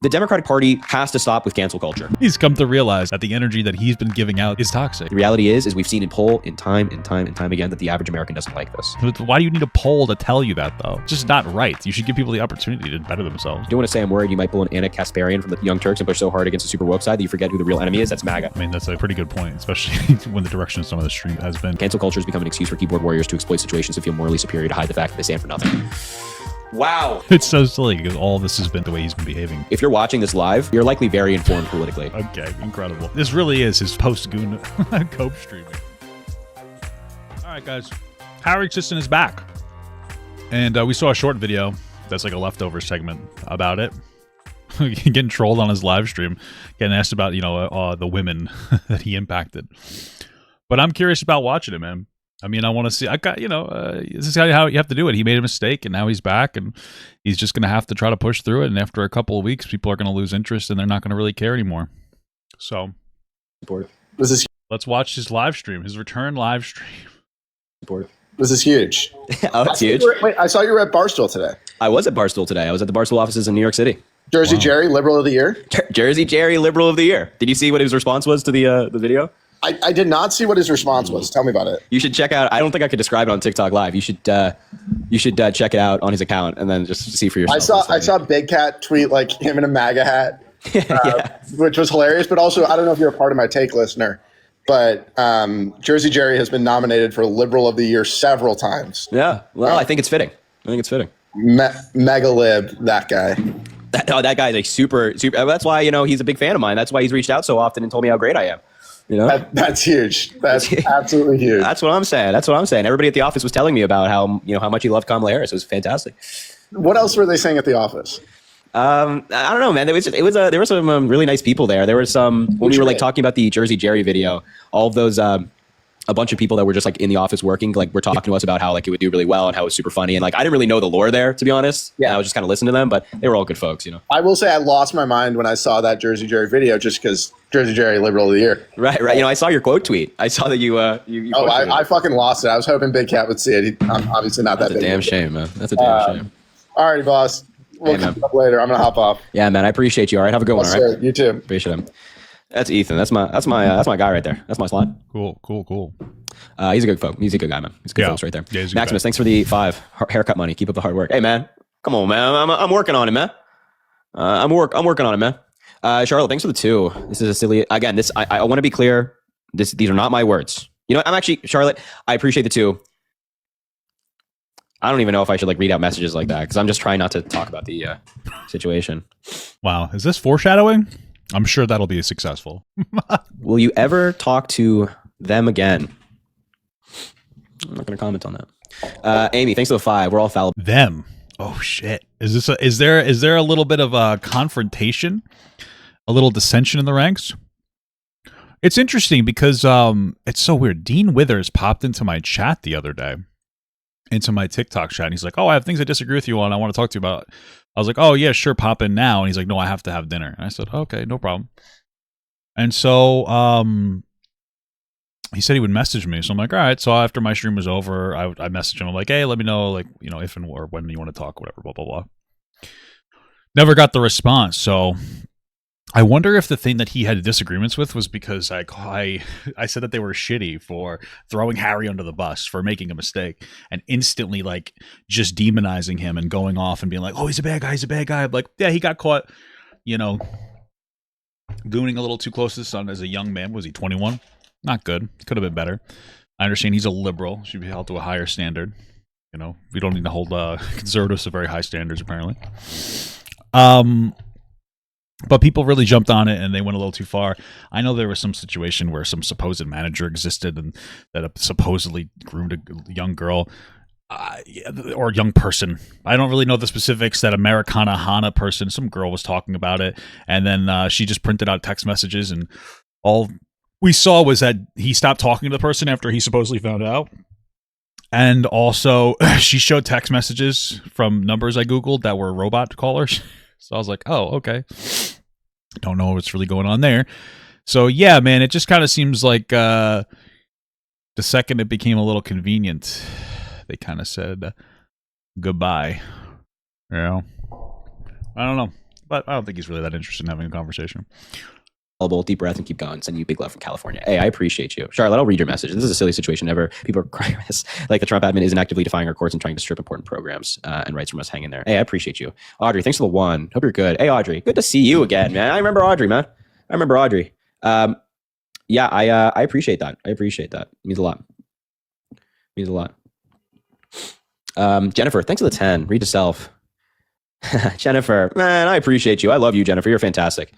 The Democratic Party has to stop with cancel culture. He's come to realize that the energy that he's been giving out is toxic. The reality is we've seen in poll in time again that the average American doesn't like this. Why do you need a poll to tell you that, though? It's just not right. You should give people the opportunity to better themselves. You don't want to say I'm worried you might pull an Anna Kasparian from the Young Turks and push so hard against the super woke side that you forget who the real enemy is? That's MAGA. I mean, that's a pretty good point, especially when the direction of some of the stream has been. Cancel culture has become an excuse for keyboard warriors to exploit situations and feel morally superior to hide the fact that they stand for nothing. Wow. It's so silly because all this has been the way he's been behaving. If you're watching this live, you're likely very informed politically. Okay, incredible. This really is his post-goon cope streaming. All right, guys. Harry Sisson is back. And we saw a short video that's like a leftover segment about it. Getting trolled on his live stream. Getting asked about, you know, the women that he impacted. But I'm curious about watching it, man. I mean, I want to see, this is how you have to do it. He made a mistake and now he's back and he's just going to have to try to push through it. And after a couple of weeks, people are going to lose interest and they're not going to really care anymore. So let's watch his live stream, his return live stream. This is huge. Oh, it's huge. Wait, I saw you were at Barstool today. I was at Barstool today. I was at the Barstool offices in New York City. Jersey Jerry, Liberal of the Year. Jersey Jerry, Liberal of the Year. Did you see what his response was to the video? I did not see what his response was. Tell me about it. You should check out. I don't think I could describe it on TikTok Live. You should check it out on his account and then just see for yourself. I saw Big Cat tweet like him in a MAGA hat, yeah. which was hilarious. But also, I don't know if you're a part of my take listener, but Jersey Jerry has been nominated for Liberal of the Year several times. Yeah. Well, I think it's fitting. Mega lib, that guy. That guy's like super. That's why he's a big fan of mine. That's why he's reached out so often and told me how great I am. You know? That's huge. That's absolutely huge. That's what I'm saying. Everybody at the office was telling me about how much he loved Kamala Harris. It was fantastic. What else were they saying at the office? I don't know, man. There were some really nice people there. There were some when we were like talking about the Jersey Jerry video. All of those a bunch of people that were just like in the office working, like were talking to us about how like it would do really well and how it was super funny. And like I didn't really know the lore there, to be honest. Yeah, I was just kind of listening to them, but they were all good folks, I will say I lost my mind when I saw that Jersey Jerry video, just because Jersey Jerry, Liberal of the Year. Right. I saw your quote tweet. I saw that you I fucking lost it. I was hoping Big Cat would see it. I'm obviously not that big. That's a damn shame, man. That's a damn shame. All right, boss. We'll catch up later. I'm gonna hop off. Yeah, man. I appreciate you. All right, have a good one. All right. Sir. You too. Appreciate him. That's Ethan. That's my guy right there. That's my slot. Cool. He's a good folk. He's a good guy, man. He's a good folks right there. Yeah, Maximus, thanks for the 5 haircut money. Keep up the hard work. Hey, man. Come on, man. I'm working on it, man. I'm working on it, man. Charlotte, thanks for the 2. This is a silly. Again, this I want to be clear. These are not my words. I'm actually Charlotte. I appreciate the 2. I don't even know if I should like read out messages like that because I'm just trying not to talk about the situation. Wow, is this foreshadowing? I'm sure that'll be successful. Will you ever talk to them again? I'm not going to comment on that. Amy, thanks for the 5. We're all fallible. Them. Oh shit. Is there a little bit of a confrontation? A little dissension in the ranks? It's interesting because it's so weird. Dean Withers popped into my chat the other day. Into my TikTok chat. And he's like, "Oh, I have things I disagree with you on. I want to talk to you about." I was like, "Oh yeah, sure, pop in now." And he's like, "No, I have to have dinner." And I said, "Okay, no problem." And so he said he would message me. So I'm like, all right. So after my stream was over, I messaged him. I'm like, hey, let me know, like, if and or when you want to talk, whatever, blah, blah, blah. Never got the response. So I wonder if the thing that he had disagreements with was because I said that they were shitty for throwing Harry under the bus for making a mistake and instantly like just demonizing him and going off and being like, oh, he's a bad guy. I'm like, yeah, he got caught, gooning a little too close to the sun as a young man. Was he 21? Not good. Could have been better. I understand he's a liberal. Should be held to a higher standard. We don't need to hold conservatives to very high standards, apparently. But people really jumped on it and they went a little too far. I know there was some situation where some supposed manager existed and that supposedly groomed a young girl or young person. I don't really know the specifics. That Americana Hana person, some girl was talking about it. And then she just printed out text messages and all we saw was that he stopped talking to the person after he supposedly found out. And also, she showed text messages from numbers I Googled that were robot callers. So I was like, oh, okay. Don't know what's really going on there. So, yeah, man, it just kind of seems like the second it became a little convenient, they kind of said goodbye. I don't know. but I don't think he's really that interested in having a conversation. Deep breath and keep going. Send you big love from California. Hey, I appreciate you. Charlotte, I'll read your message. This is a silly situation ever. People are crying over this. Like the Trump admin isn't actively defying our courts and trying to strip important programs and rights from us. Hang in there. Hey, I appreciate you. Audrey, thanks for the one. Hope you're good. Hey, Audrey, good to see you again, man. I remember Audrey, man. I remember Audrey. Yeah, I appreciate that. I appreciate that. It means a lot. It means a lot. Jennifer, thanks for the 10. Read to self. Jennifer, man, I appreciate you. I love you, Jennifer. You're fantastic.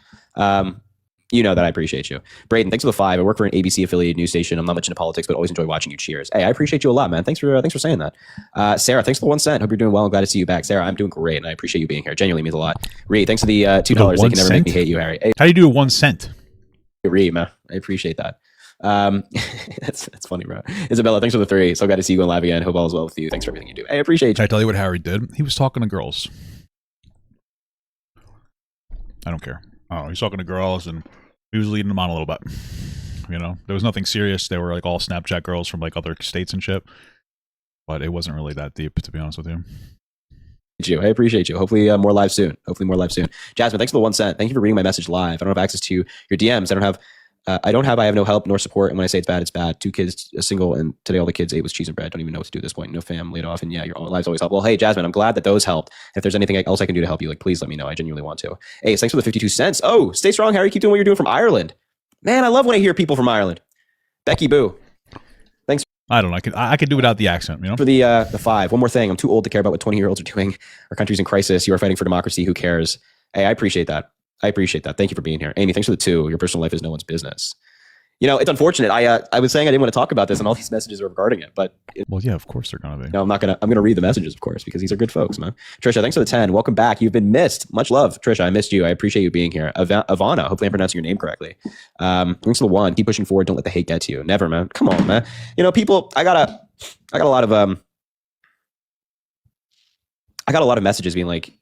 You know that I appreciate you. Braden, thanks for the 5. I work for an ABC affiliated news station. I'm not much into politics, but always enjoy watching you. Cheers. Hey, I appreciate you a lot, man. Thanks for saying that. Sarah, thanks for the 1 cent. Hope you're doing well. I'm glad to see you back. Sarah, I'm doing great, and I appreciate you being here. Genuinely means a lot. Ree, thanks for the $2. They can never make me hate you, Harry. Hey, how do you do a 1 cent? Ree, man, I appreciate that. That's funny, bro. Isabella, thanks for the 3. So glad to see you going live again. Hope all is well with you. Thanks for everything you do. I appreciate you. Can I tell you what Harry did? He was talking to girls. I don't care. Oh, he's talking to girls and he was leading them on a little bit. You know, there was nothing serious. They were like all Snapchat girls from like other states and shit. But it wasn't really that deep, to be honest with you. I appreciate you. Hopefully more live soon. Jasmine, thanks for the 1 cent. Thank you for reading my message live. I don't have access to your DMs. I have no help nor support. And when I say it's bad, it's bad. 2 kids, a single, and today all the kids ate was cheese and bread. Don't even know what to do at this point. No fam, laid off. And yeah, your lives always help. Well, hey, Jasmine, I'm glad that those helped. If there's anything else I can do to help you, like, please let me know. I genuinely want to. Hey, thanks for the 52 cents. Oh, stay strong, Harry. Keep doing what you're doing from Ireland. Man, I love when I hear people from Ireland. Becky Boo. Thanks. I don't know. I could do without the accent, you know? For the 5. One more thing. I'm too old to care about what 20-year-olds are doing. Our country's in crisis. You are fighting for democracy. Who cares? Hey, I appreciate that. Thank you for being here. Amy, thanks for the 2. Your personal life is no one's business. You know, it's unfortunate. I was saying I didn't want to talk about this, and all these messages are regarding it. But well, yeah, of course they're gonna be. No, I'm gonna read the messages, of course, because these are good folks, man. Trisha, thanks for the 10. Welcome back. You've been missed. Much love, Trisha. I missed you. I appreciate you being here. Ivana, hopefully I'm pronouncing your name correctly. Thanks for the 1. Keep pushing forward. Don't let the hate get to you. Never, man. Come on, man. You know, people. I got a lot of messages being like,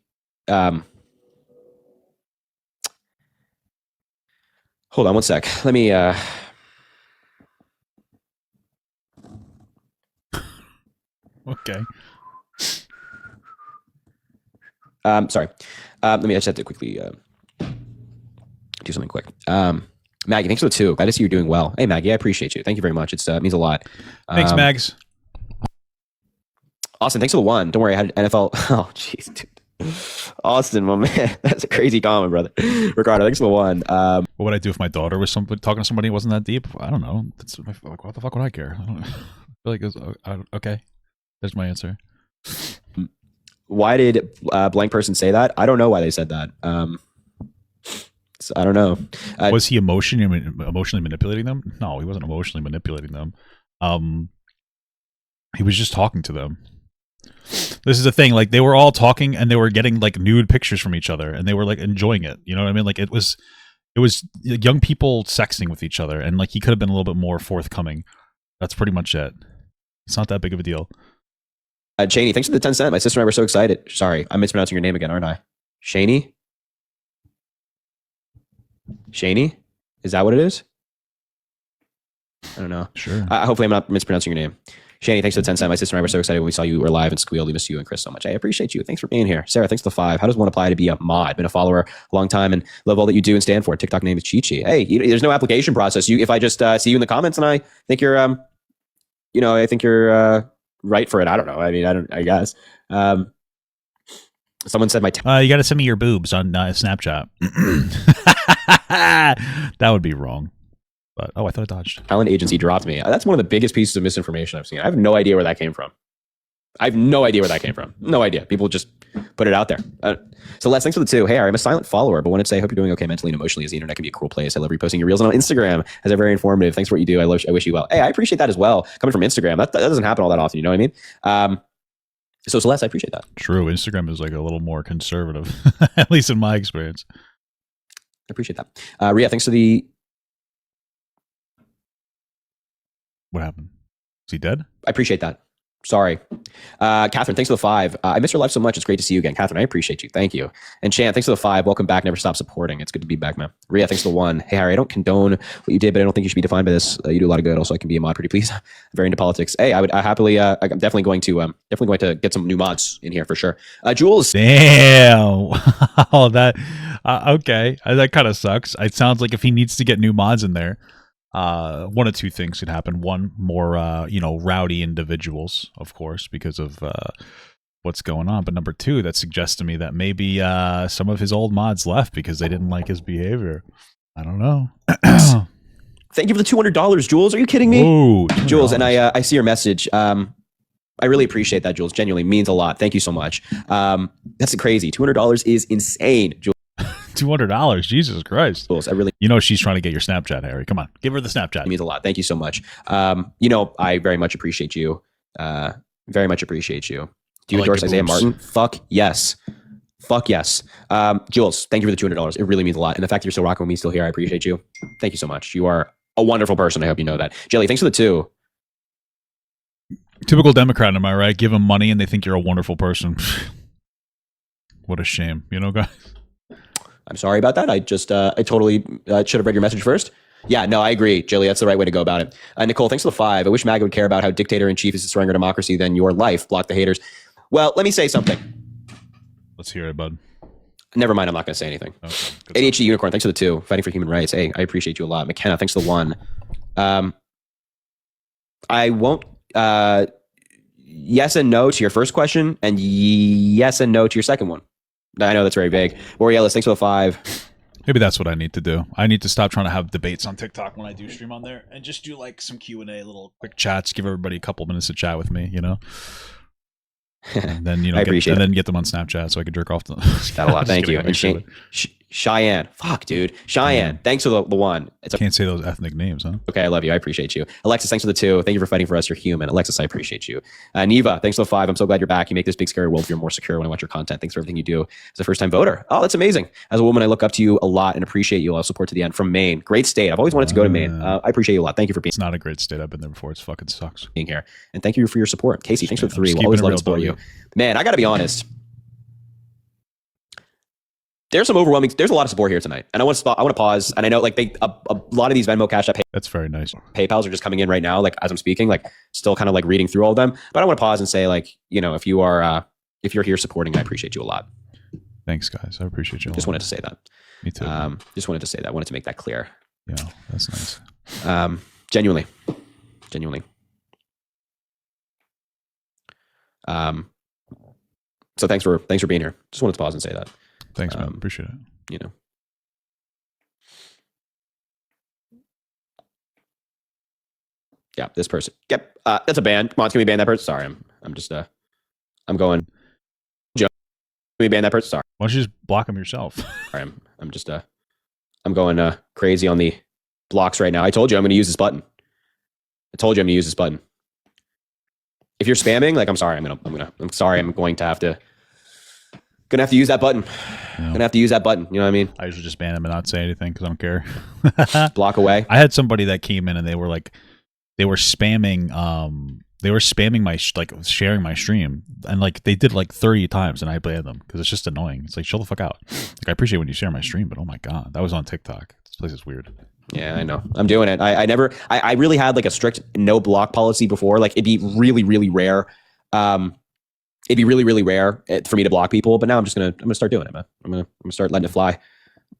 hold on one sec. Let me. Okay. Sorry. Let me just have to quickly do something quick. Maggie, thanks for the 2. Glad to see you're doing well. Hey, Maggie, I appreciate you. Thank you very much. It means a lot. Thanks, Mags. Austin, thanks for the 1. Don't worry, I had NFL. Oh, jeez, dude. Austin, my man, that's a crazy comment, brother. Ricardo, thanks for the 1. What would I do if my daughter was talking to somebody who wasn't that deep? I don't know. Like, what the fuck would I care? I don't know. I feel like it's okay. There's my answer. Why did blank person say that? I don't know why they said that. So I don't know. Was he emotionally manipulating them? No, he wasn't emotionally manipulating them. He was just talking to them. This is the thing. Like, they were all talking and they were getting like nude pictures from each other and they were like enjoying it. You know what I mean? Like, it was young people sexting with each other, and like he could have been a little bit more forthcoming. That's pretty much it. It's not that big of a deal. Cheney, thanks for the 10 cent. My sister and I were so excited. Sorry, I'm mispronouncing your name again, aren't I? Shaney? Shaney? Is that what it is? I don't know. Sure. Hopefully I'm not mispronouncing your name. Shaney, thanks for the 10 cent. My sister and I were so excited when we saw you were live and squealed. We miss you and Chris so much. I appreciate you. Thanks for being here. Sarah, thanks for the 5. How does one apply to be a mod? Been a follower a long time and love all that you do and stand for. TikTok name is Chi-Chi. Hey, there's no application process. If I just see you in the comments and I think you're, I think you're right for it. I don't know. I mean, I guess. Someone said you got to send me your boobs on Snapchat. That would be wrong. But I thought I dodged. Talent agency dropped me. That's one of the biggest pieces of misinformation I've seen. I have no idea where that came from. No idea. People just put it out there. So Les, thanks for the 2. Hey, I'm a silent follower, but wanted to say I hope you're doing okay mentally and emotionally, as the internet can be a cruel place. I love reposting your reels on Instagram as they're very informative. Thanks for what you do. I wish you well. Hey, I appreciate that as well. Coming from Instagram, that doesn't happen all that often. You know what I mean? So Celeste, I appreciate that. True. Instagram is like a little more conservative, at least in my experience. I appreciate that. Ria, thanks for the... What happened? Is he dead? I appreciate that. Sorry. Catherine, thanks for the 5. I miss your life so much. It's great to see you again. Catherine, I appreciate you. Thank you. And Chan, thanks for the 5. Welcome back. Never stop supporting. It's good to be back, man. Ria, thanks for the 1. Hey, Harry, I don't condone what you did, but I don't think you should be defined by this. You do a lot of good. Also, I can be a mod, pretty please. Very into politics. Hey, I'm definitely going to get some new mods in here for sure. Jules. Damn. That okay. That kind of sucks. It sounds like if he needs to get new mods in there, one of two things could happen. One, more rowdy individuals, of course, because of what's going on. But number 2, that suggests to me that maybe some of his old mods left because they didn't like his behavior. I don't know. Thank you for the $200, Jules. Are you kidding me? Whoa, Jules, and I see your message. I really appreciate that, Jules. Genuinely means a lot. Thank you so much. That's crazy. $200 is insane, Jules. $200, Jesus Christ. Jules, I really, she's trying to get your Snapchat, Harry. Come on, give her the Snapchat. it means a lot. Thank you so much. I very much appreciate you. Very much appreciate you. Do you endorse Isaiah Martin? Fuck yes. Fuck yes. Jules, thank you for the $200. It really means a lot. And the fact that you're still rocking with me, still here, I appreciate you. Thank you so much. You are a wonderful person. I hope you know that. Jelly, thanks for the 2. Typical Democrat, am I right? Give them money and they think you're a wonderful person. What a shame, guys. I'm sorry about that. I totally should have read your message first. Yeah, no, I agree, Jilly. That's the right way to go about it. Nicole, thanks for the 5. I wish MAGA would care about how dictator-in-chief is destroying our democracy than your life. Block the haters. Well, let me say something. Let's hear it, bud. Never mind. I'm not going to say anything. Okay, ADHD Unicorn, thanks for the 2. Fighting for human rights. Hey, I appreciate you a lot. McKenna, thanks for the 1. I won't... yes and no to your first question, and yes and no to your second one. I know that's very vague. Borealis, thanks for the 5. Maybe that's what I need to do. I need to stop trying to have debates on TikTok when I do stream on there, and just do like some Q&A, little quick chats, give everybody a couple minutes to chat with me, And then get them on Snapchat so I can jerk off to them. That a lot. Thank you. And Cheyenne. Fuck, dude. Cheyenne. Thanks for the 1. Can't say those ethnic names, huh? Okay, I love you. I appreciate you. Alexis, thanks for the 2. Thank you for fighting for us. You're human. Alexis, I appreciate you. Neva, thanks for the 5. I'm so glad you're back. You make this big scary world feel more secure when I watch your content. Thanks for everything you do as a first-time voter. Oh, that's amazing. As a woman, I look up to you a lot and appreciate you. I'll support to the end. From Maine. Great state. I've always wanted to go to Maine. I appreciate you a lot. Thank you for being. It's not a great state. I've been there before. It fucking sucks. Being here. And thank you for your support. Casey, thanks for the 3. We'll always love to support you. Man, I got to be honest. There's a lot of support here tonight, and I want to pause. And I know, like, a lot of these Venmo, Cash App, that's very nice. PayPal's are just coming in right now, like as I'm speaking, like still kind of like reading through all of them. But I want to pause and say, like, if you're here supporting, I appreciate you a lot. Thanks, guys. I appreciate you. Just wanted to say that. Me too. Just wanted to say that. Wanted to make that clear. Yeah, that's nice. Genuinely. So thanks for being here. Just wanted to pause and say that. Thanks, man. Appreciate it. Yeah, this person. Yep. That's a ban. Come on, can we ban that person? Sorry, I'm just I'm going. Joe, can we ban that person? Sorry. Why don't you just block him yourself? Sorry, I'm just I'm going crazy on the blocks right now. I told you I'm going to use this button. If you're spamming, like, I'm sorry. I'm sorry. I'm going to have to use that button. Gonna have to use that button. You know what I mean? I usually just ban them and not say anything because I don't care. Block away. I had somebody that came in and they were spamming. They were spamming my sharing my stream, and like they did like 30 times, and I banned them because it's just annoying. It's like, chill the fuck out. Like, I appreciate when you share my stream, but oh my god, that was on TikTok. This place is weird. Yeah, I know. I'm doing it. I really had like a strict no block policy before. Like, it'd be really, really rare. It'd be really, really rare for me to block people, but now I'm gonna start doing it, man. I'm gonna start letting it fly,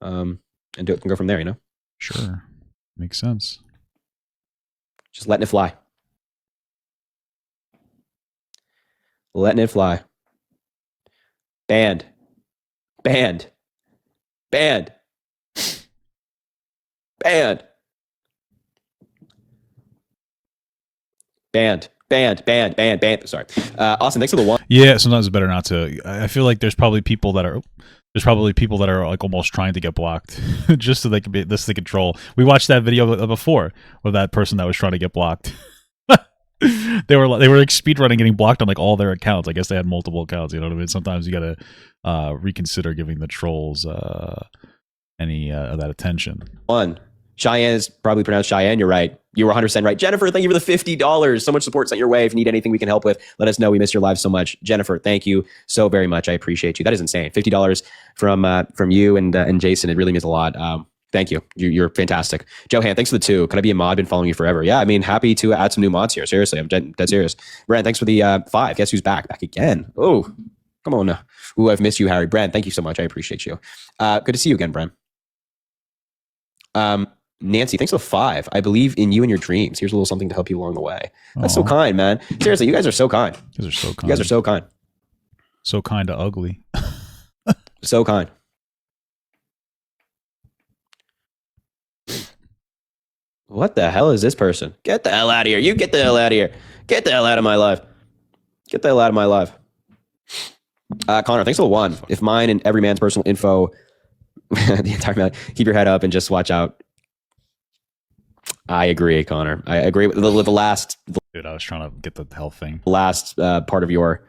and do it and go from there. Sure, makes sense. Just letting it fly. Letting it fly. Banned. Banned. Banned. Banned. Banned. Banned. Sorry. Austin, thanks for the 1. Yeah, sometimes it's better not to. I feel like there's probably people that are like almost trying to get blocked just so they can be this they control. We watched that video before of that person that was trying to get blocked. They were like speedrunning getting blocked on like all their accounts. I guess they had multiple accounts. You know what I mean? Sometimes you gotta reconsider giving the trolls any of that attention. 1. Cheyenne is probably pronounced Cheyenne. You're right. You were 100% right. Jennifer, thank you for the $50. So much support sent your way. If you need anything we can help with, let us know. We miss your live so much. Jennifer, thank you so very much. I appreciate you. That is insane. $50 from you and Jason. It really means a lot. Thank you. You're fantastic. Johan, thanks for the 2. Can I be a mod? Been following you forever. Yeah, I mean, happy to add some new mods here. Seriously, I'm dead serious. Brand, thanks for the 5. Guess who's back? Back again. Oh, come on now. Ooh, I've missed you, Harry. Brand, thank you so much. I appreciate you. Good to see you again, Brand. Nancy, thanks for the 5. I believe in you and your dreams. Here's a little something to help you along the way. That's so kind, man. Seriously, you guys are so kind. You guys are so kind. You guys are so kind. So kind to ugly. So kind. What the hell is this person? Get the hell out of here. You get the hell out of here. Get the hell out of my life. Get the hell out of my life. Connor, thanks for the 1. If mine and every man's personal info, the entire man, keep your head up and just watch out. I agree, Connor. I agree with the last. Dude, I was trying to get the health thing. Last part of your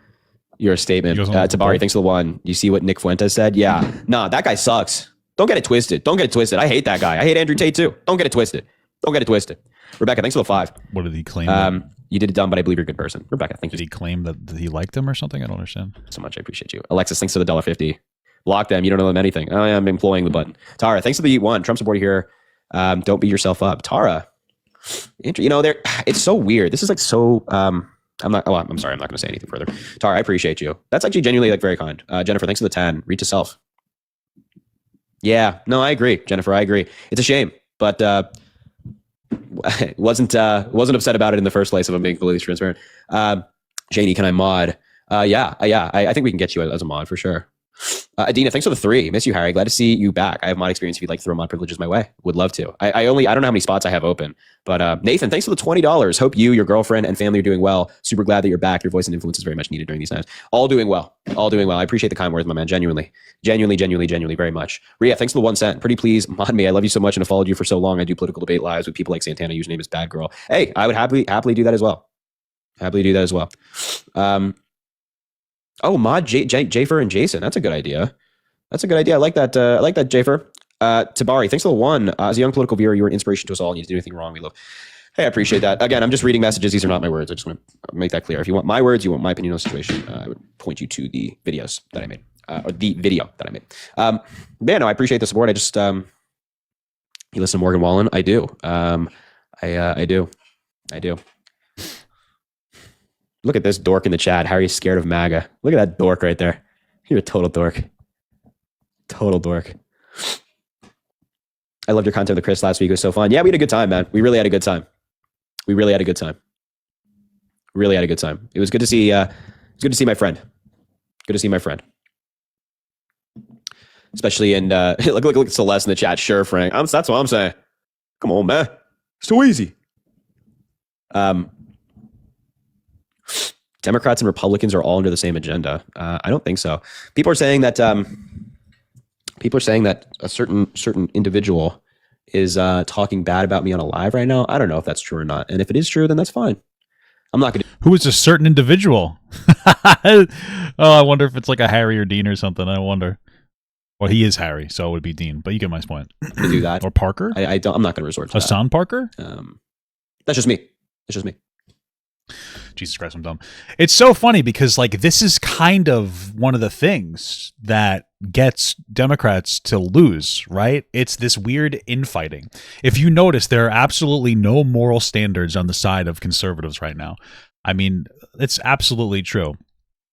statement. Tabari, thanks for the 1. You see what Nick Fuentes said? Yeah. Nah, that guy sucks. Don't get it twisted. Don't get it twisted. I hate that guy. I hate Andrew Tate too. Don't get it twisted. Don't get it twisted. Rebecca, thanks for the 5. What did he claim? You did it dumb, but I believe you're a good person. Rebecca, thank you. Did he claim that he liked him or something? I don't understand. So much. I appreciate you. Alexis, thanks for the $1.50. Block them. You don't know them anything. I am employing the button. Tara, thanks for the 1. Trump supporter here. Don't beat yourself up. Tara, it's so weird. This is like so. I'm sorry. I'm not going to say anything further. Tara, I appreciate you. That's actually genuinely like very kind. Jennifer, thanks for the 10. Read to self. Yeah, no, I agree, Jennifer. I agree. It's a shame, but wasn't upset about it in the first place. If I'm being completely transparent. Janie, can I mod? Yeah. I think we can get you as a mod for sure. Adina, thanks for the 3. Miss you, Harry. Glad to see you back. I have mod experience if you'd like to throw mod privileges my way. Would love to. I don't know how many spots I have open, but Nathan, thanks for the $20. Hope you, your girlfriend, and family are doing well. Super glad that you're back. Your voice and influence is very much needed during these times. All doing well. I appreciate the kind words, my man. Genuinely, very much. Ria, thanks for the 1 cent. Pretty please mod me. I love you so much and have followed you for so long. I do political debate lives with people like Santana. Username is Bad Girl. Hey, I would happily do that as well. Mod Jafer and Jason. That's a good idea. I like that. Jafer. Tabari, thanks for the 1. As a young political viewer, you were an inspiration to us all. And you didn't do anything wrong. We love. Hey, I appreciate that. Again, I'm just reading messages. These are not my words. I just want to make that clear. If you want my words, you want my opinion on the situation, I would point you to the videos that I made, or the video that I made. No, I appreciate the support. I just, you listen to Morgan Wallen? I do. I do. Look at this dork in the chat. Harry's scared of MAGA. Look at that dork right there. You're a total dork. I loved your content with Chris last week. It was so fun. Yeah, we had a good time, man. We really had a good time. It was good to see. My friend. Especially in look at Celeste in the chat. Sure, Frank. That's what I'm saying. Come on, man. It's too easy. Democrats and Republicans are all under the same agenda. I don't think so. People are saying that a certain individual is talking bad about me on a live right now. I don't know if that's true or not. And if it is true, then that's fine. I'm not going to. Who is a certain individual? Oh, I wonder if it's like a Harry or Dean or something. I wonder. Well, he is Harry, so it would be Dean. But you get my point. To do that or Parker? I don't. I'm not going to resort to Hassan that. Parker. That's just me. Jesus Christ, I'm dumb. It's so funny because like this is kind of one of the things that gets Democrats to lose, right? It's this weird infighting. If you notice, there are absolutely no moral standards on the side of conservatives right now. I mean, it's absolutely true.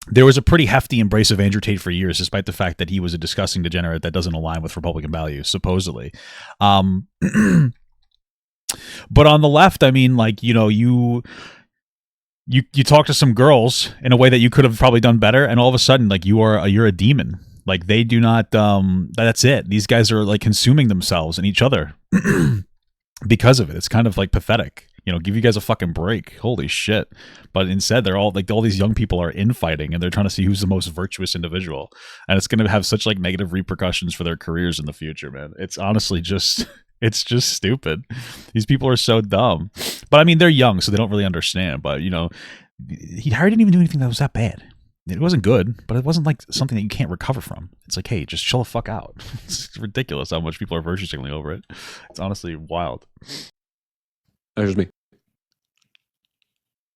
There was a pretty hefty embrace of Andrew Tate for years, despite the fact that he was a disgusting degenerate that doesn't align with Republican values, supposedly. But on the left, I mean, like, you know, you talk to some girls in a way that you could have probably done better, and all of a sudden, like, you're a demon. Like, they do not. That's it. These guys are like consuming themselves and each other because of it. It's kind of like pathetic. You know, give you guys a fucking break. Holy shit. But instead, they're all like, all these young people are infighting and they're trying to see who's the most virtuous individual. And it's going to have such like negative repercussions for their careers in the future, man. It's honestly just, it's just stupid. These people are so dumb. But I mean, they're young, so they don't really understand. But, you know, Harry didn't even do anything that was that bad. It wasn't good, but it wasn't like something that you can't recover from. It's like, hey, just chill the fuck out. It's ridiculous how much people are virtue signaling over it. It's honestly wild. That's just me.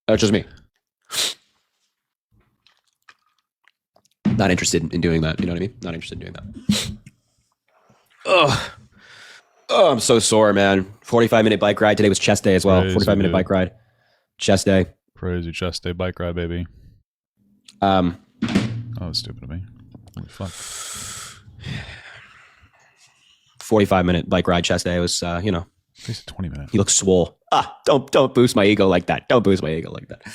That's just me. Not interested in doing that. You know what I mean? Not interested in doing that. Ugh. Oh, I'm so sore, man. 45-minute bike ride. Today was chest day as well. 45-minute bike ride. Chest day. Crazy chest day bike ride, baby. Oh, that's stupid of me. Holy fuck. 45-minute bike ride chest day was, you know. He said 20 minutes. He looks swole. Don't boost my ego like that. Don't boost my ego like that.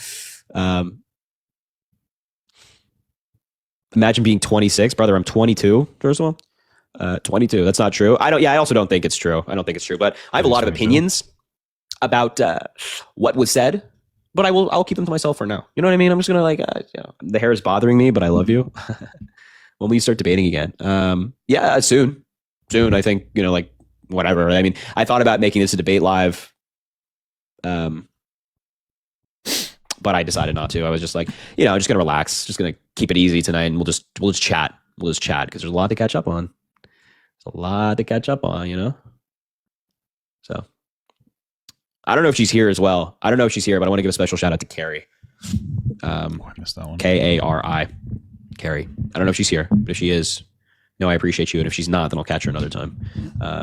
Imagine being 26, brother. I'm 22. First of all, 22. That's not true. I also don't think it's true. I don't think it's true. But I have a lot of opinions about what was said. But I'll keep them to myself for now. You know what I mean? I'm just gonna the hair is bothering me, but I love you. When we start debating again? Soon. I think whatever. I mean, I thought about making this a debate live, but I decided not to. I was just like, I'm just gonna relax, just gonna keep it easy tonight, and we'll just chat. We'll just chat because there's a lot to catch up on. There's a lot to catch up on, So I don't know if she's here as well. I don't know if she's here, but I want to give a special shout out to Carrie. I missed that one. Kari. Carrie. I don't know if she's here, but if she is, no, I appreciate you. And if she's not, then I'll catch her another time.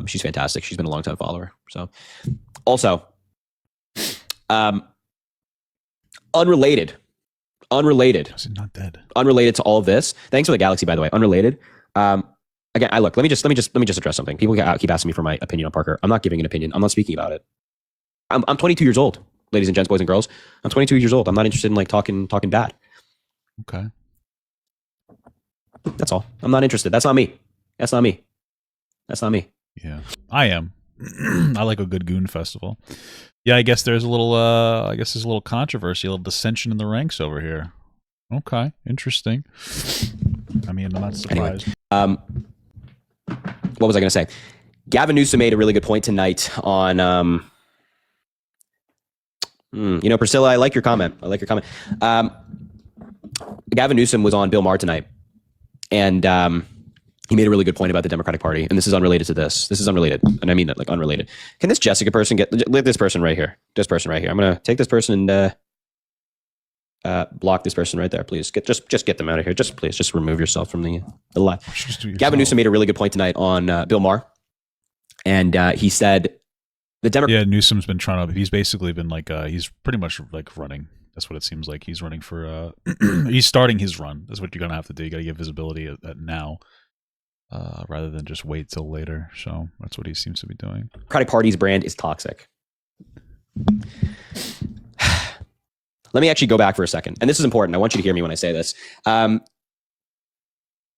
She's fantastic. She's been a long time follower. So, also, unrelated. Is it not dead? Unrelated to all of this. Thanks for the galaxy, by the way. Unrelated. Again, let me just address something. People keep asking me for my opinion on Parker. I'm not giving an opinion. I'm not speaking about it. I'm 22 years old, ladies and gents, boys and girls. I'm 22 years old. I'm not interested in talking bad. Okay. That's all. I'm not interested. That's not me. Yeah, I am. I like a good goon festival. Yeah, I guess there's a little controversy, a little dissension in the ranks over here. Okay, interesting. I mean, I'm not surprised. Anyway, what was I going to say? Gavin Newsom made a really good point tonight on, Priscilla, I like your comment. Gavin Newsom was on Bill Maher tonight, and he made a really good point about the Democratic Party. And this is unrelated to this. This is unrelated. And I mean that, unrelated. Can this Jessica person let this person right here. This person right here. I'm going to take this person and block this person right there, please. Just get them out of here. Just remove yourself from the live. Gavin Newsom made a really good point tonight on Bill Maher, and he said the Democrat. Yeah, Newsom's been trying to. He's basically been he's pretty much running. That's what it seems like. He's running for. He's starting his run. That's what you're gonna have to do. You got to get visibility at now, rather than just wait till later. So that's what he seems to be doing. Democratic Party's brand is toxic. Let me actually go back for a second. And this is important. I want you to hear me when I say this.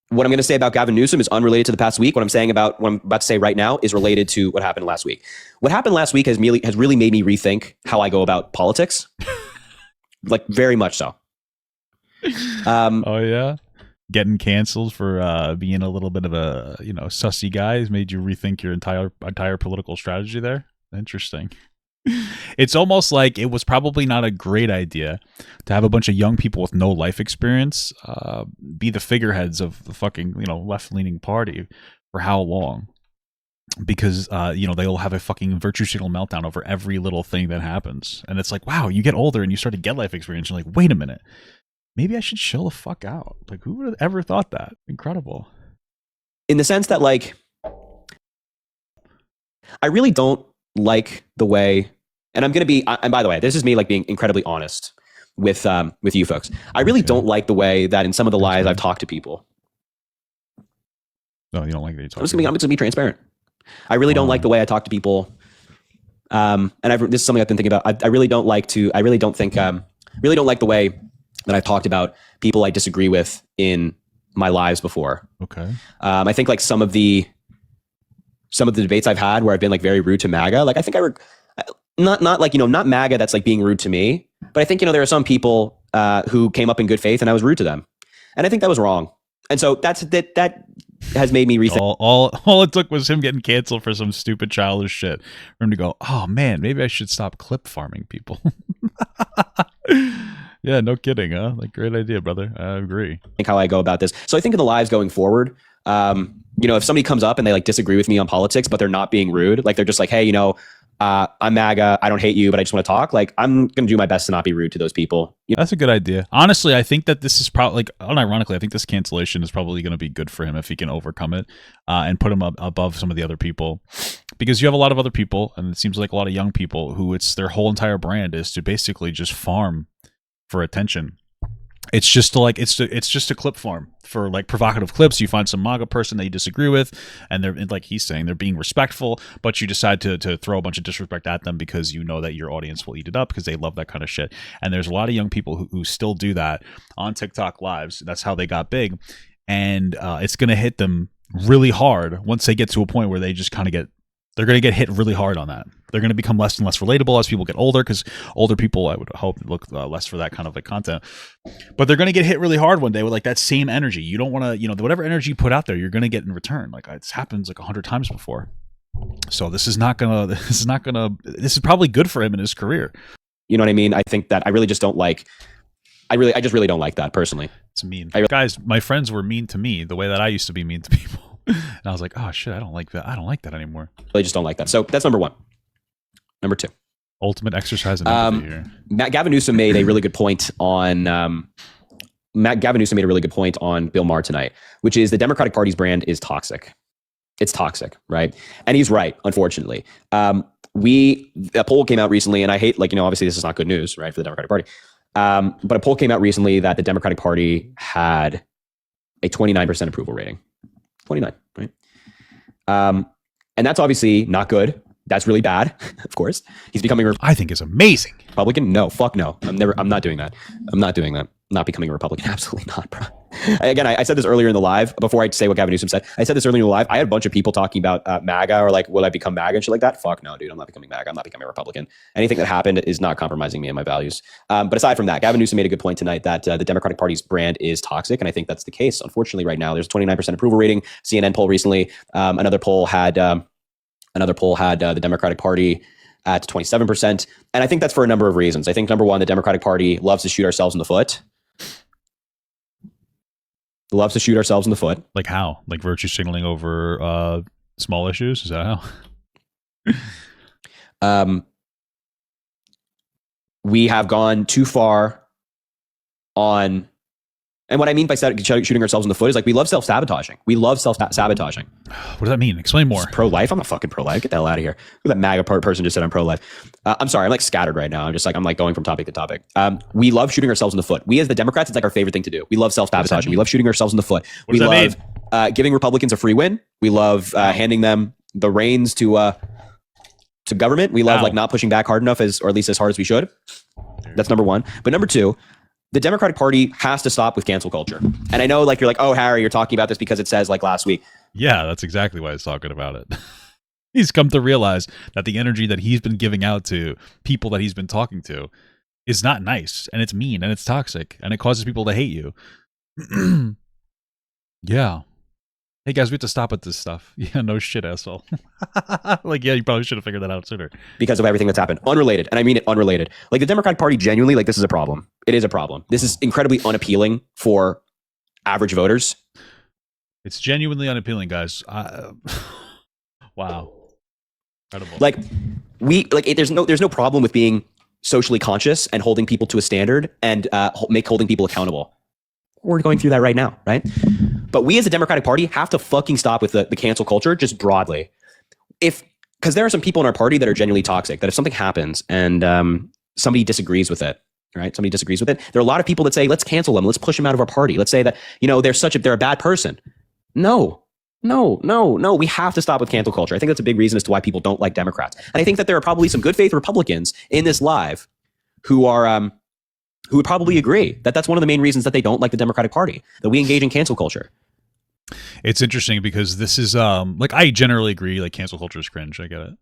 What I'm going to say about Gavin Newsom is unrelated to the past week. What I'm about to say right now is related to what happened last week. What happened last week has really made me rethink how I go about politics. Very much so. Oh, yeah? Getting canceled for being a little bit of a, sussy guy has made you rethink your entire political strategy there? Interesting. It's almost like it was probably not a great idea to have a bunch of young people with no life experience be the figureheads of the fucking left-leaning party for how long? Because they'll have a fucking virtue signal meltdown over every little thing that happens, and it's like, wow, you get older and you start to get life experience. You're like, wait a minute, maybe I should chill the fuck out. Who would have ever thought that? Incredible. In the sense that I really don't like the way. And I'm going to be, and by the way, this is me being incredibly honest with you folks. I really don't like the way that in some of the lies I've talked to people. No, you don't like that you talk. I'm just going to be transparent. I really don't like the way I talk to people. And this is something I've been thinking about. I really don't like the way that I've talked about people I disagree with in my lives before. Okay. I think some of the debates I've had where I've been very rude to MAGA, I think not MAGA that's being rude to me, but I think, there are some people who came up in good faith and I was rude to them. And I think that was wrong. And so that has made me rethink. All it took was him getting canceled for some stupid childish shit for him to go, oh man, maybe I should stop clip farming people. Yeah, no kidding, huh? Great idea, brother. I agree. I think how I go about this. So I think in the lives going forward, if somebody comes up and they disagree with me on politics, but they're not being rude, they're just hey, I'm MAGA. I don't hate you, but I just want to talk. Like, I'm going to do my best to not be rude to those people. You know? That's a good idea. Honestly, I think that this is probably, like, unironically, I think this cancellation is probably going to be good for him if he can overcome it and put him above some of the other people. Because you have a lot of other people, and it seems like a lot of young people who it's their whole entire brand is to basically just farm for attention. It's just to like it's just a clip farm for like provocative clips. You find some MAGA person that you disagree with, and they're, like he's saying, they're being respectful, but you decide to throw a bunch of disrespect at them because you know that your audience will eat it up because they love that kind of shit. And there's a lot of young people who still do that on TikTok lives. That's how they got big, and it's gonna hit them really hard once they get to a point where they just kind of they're going to get hit really hard on that. They're going to become less and less relatable as people get older, because older people, I would hope, look less for that kind of like content. But they're going to get hit really hard one day with like that same energy. You don't want to, whatever energy you put out there, you're going to get in return. Like it's happens like 100 times before. So this is probably good for him in his career. You know what I mean? I think that I really just don't like. I just really don't like that personally. It's mean. Guys, my friends were mean to me the way that I used to be mean to people. And I was like, oh shit, I don't like that. I don't like that anymore. I just don't like that. So that's number one. Number two. Ultimate exercise in empathy here. Gavin Newsom made a really good point on Bill Maher tonight, which is the Democratic Party's brand is toxic. It's toxic, right? And he's right, unfortunately. A poll came out recently, and I hate, obviously this is not good news, right, for the Democratic Party. But a poll came out recently that the Democratic Party had a 29% approval rating. 29, right? And that's obviously not good. That's really bad, of course. He's becoming I think is amazing. Republican. No, fuck no. I'm not doing that. I'm not doing that. I'm not becoming a Republican. Absolutely not, bro. Again, I said this earlier in the live, before I say what Gavin Newsom said. I said this earlier in the live. I had a bunch of people talking about MAGA, or like, will I become MAGA and shit like that? Fuck no, dude. I'm not becoming MAGA. I'm not becoming a Republican. Anything that happened is not compromising me and my values. But aside from that, Gavin Newsom made a good point tonight that the Democratic Party's brand is toxic. And I think that's the case. Unfortunately, right now, there's a 29% approval rating. CNN poll recently. Another poll had the Democratic Party at 27%. And I think that's for a number of reasons. I think number one, the Democratic Party loves to shoot ourselves in the foot. Like how? Like virtue signaling over small issues? Is that how? We have gone too far on, and what I mean by shooting ourselves in the foot is like we love self-sabotaging. What does that mean? Explain more. Pro-life? I'm not fucking pro-life. Get the hell out of here. Look at that MAGA person just said I'm pro-life. I'm sorry. I'm like scattered right now. I'm like going from topic to topic. We love shooting ourselves in the foot. We as the Democrats, it's like our favorite thing to do. We love self-sabotaging. We love shooting ourselves in the foot. We love giving Republicans a free win. We love handing them the reins to government. We love like not pushing back hard enough, or at least as hard as we should. That's number one. But number two, the Democratic Party has to stop with cancel culture. And I know like you're like, oh, Harry, you're talking about this because it says like last week. Yeah, that's exactly why he's talking about it. He's come to realize that the energy that he's been giving out to people that he's been talking to is not nice, and it's mean, and it's toxic, and it causes people to hate you. Yeah. Hey guys, we have to stop with this stuff. Yeah, no shit, asshole. Like, yeah, you probably should have figured that out sooner. Because of everything that's happened. Unrelated. And I mean it unrelated. Like the Democratic Party genuinely, like this is a problem. It is a problem. This is incredibly unappealing for average voters. It's genuinely unappealing, guys. Wow. Incredible. Like there's no problem with being socially conscious and holding people to a standard and holding people accountable. We're going through that right now, right? But we as a Democratic Party have to fucking stop with the cancel culture just broadly. Because there are some people in our party that are genuinely toxic, that if something happens and somebody disagrees with it, right? Somebody disagrees with it. There are a lot of people that say, let's cancel them. Let's push them out of our party. Let's say that, they're a bad person. No. We have to stop with cancel culture. I think that's a big reason as to why people don't like Democrats. And I think that there are probably some good faith Republicans in this live who would probably agree that that's one of the main reasons that they don't like the Democratic Party, that we engage in cancel culture. It's interesting because this is I generally agree, like cancel culture is cringe. I get it.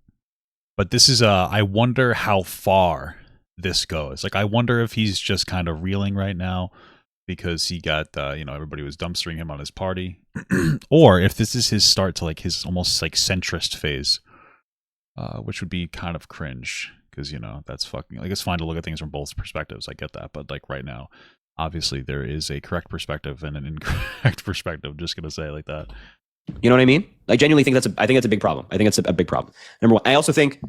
But this is I wonder how far this goes. Like I wonder if he's just kind of reeling right now because he got everybody was dumpstering him on his party, or if this is his start to like his almost like centrist phase, which would be kind of cringe. Because, that's fucking, like, it's fine to look at things from both perspectives. I get that. But, like, right now, obviously, there is a correct perspective and an incorrect perspective. Just going to say it like that. You know what I mean? I genuinely think I think that's a big problem. I think it's a big problem. Number one. I also think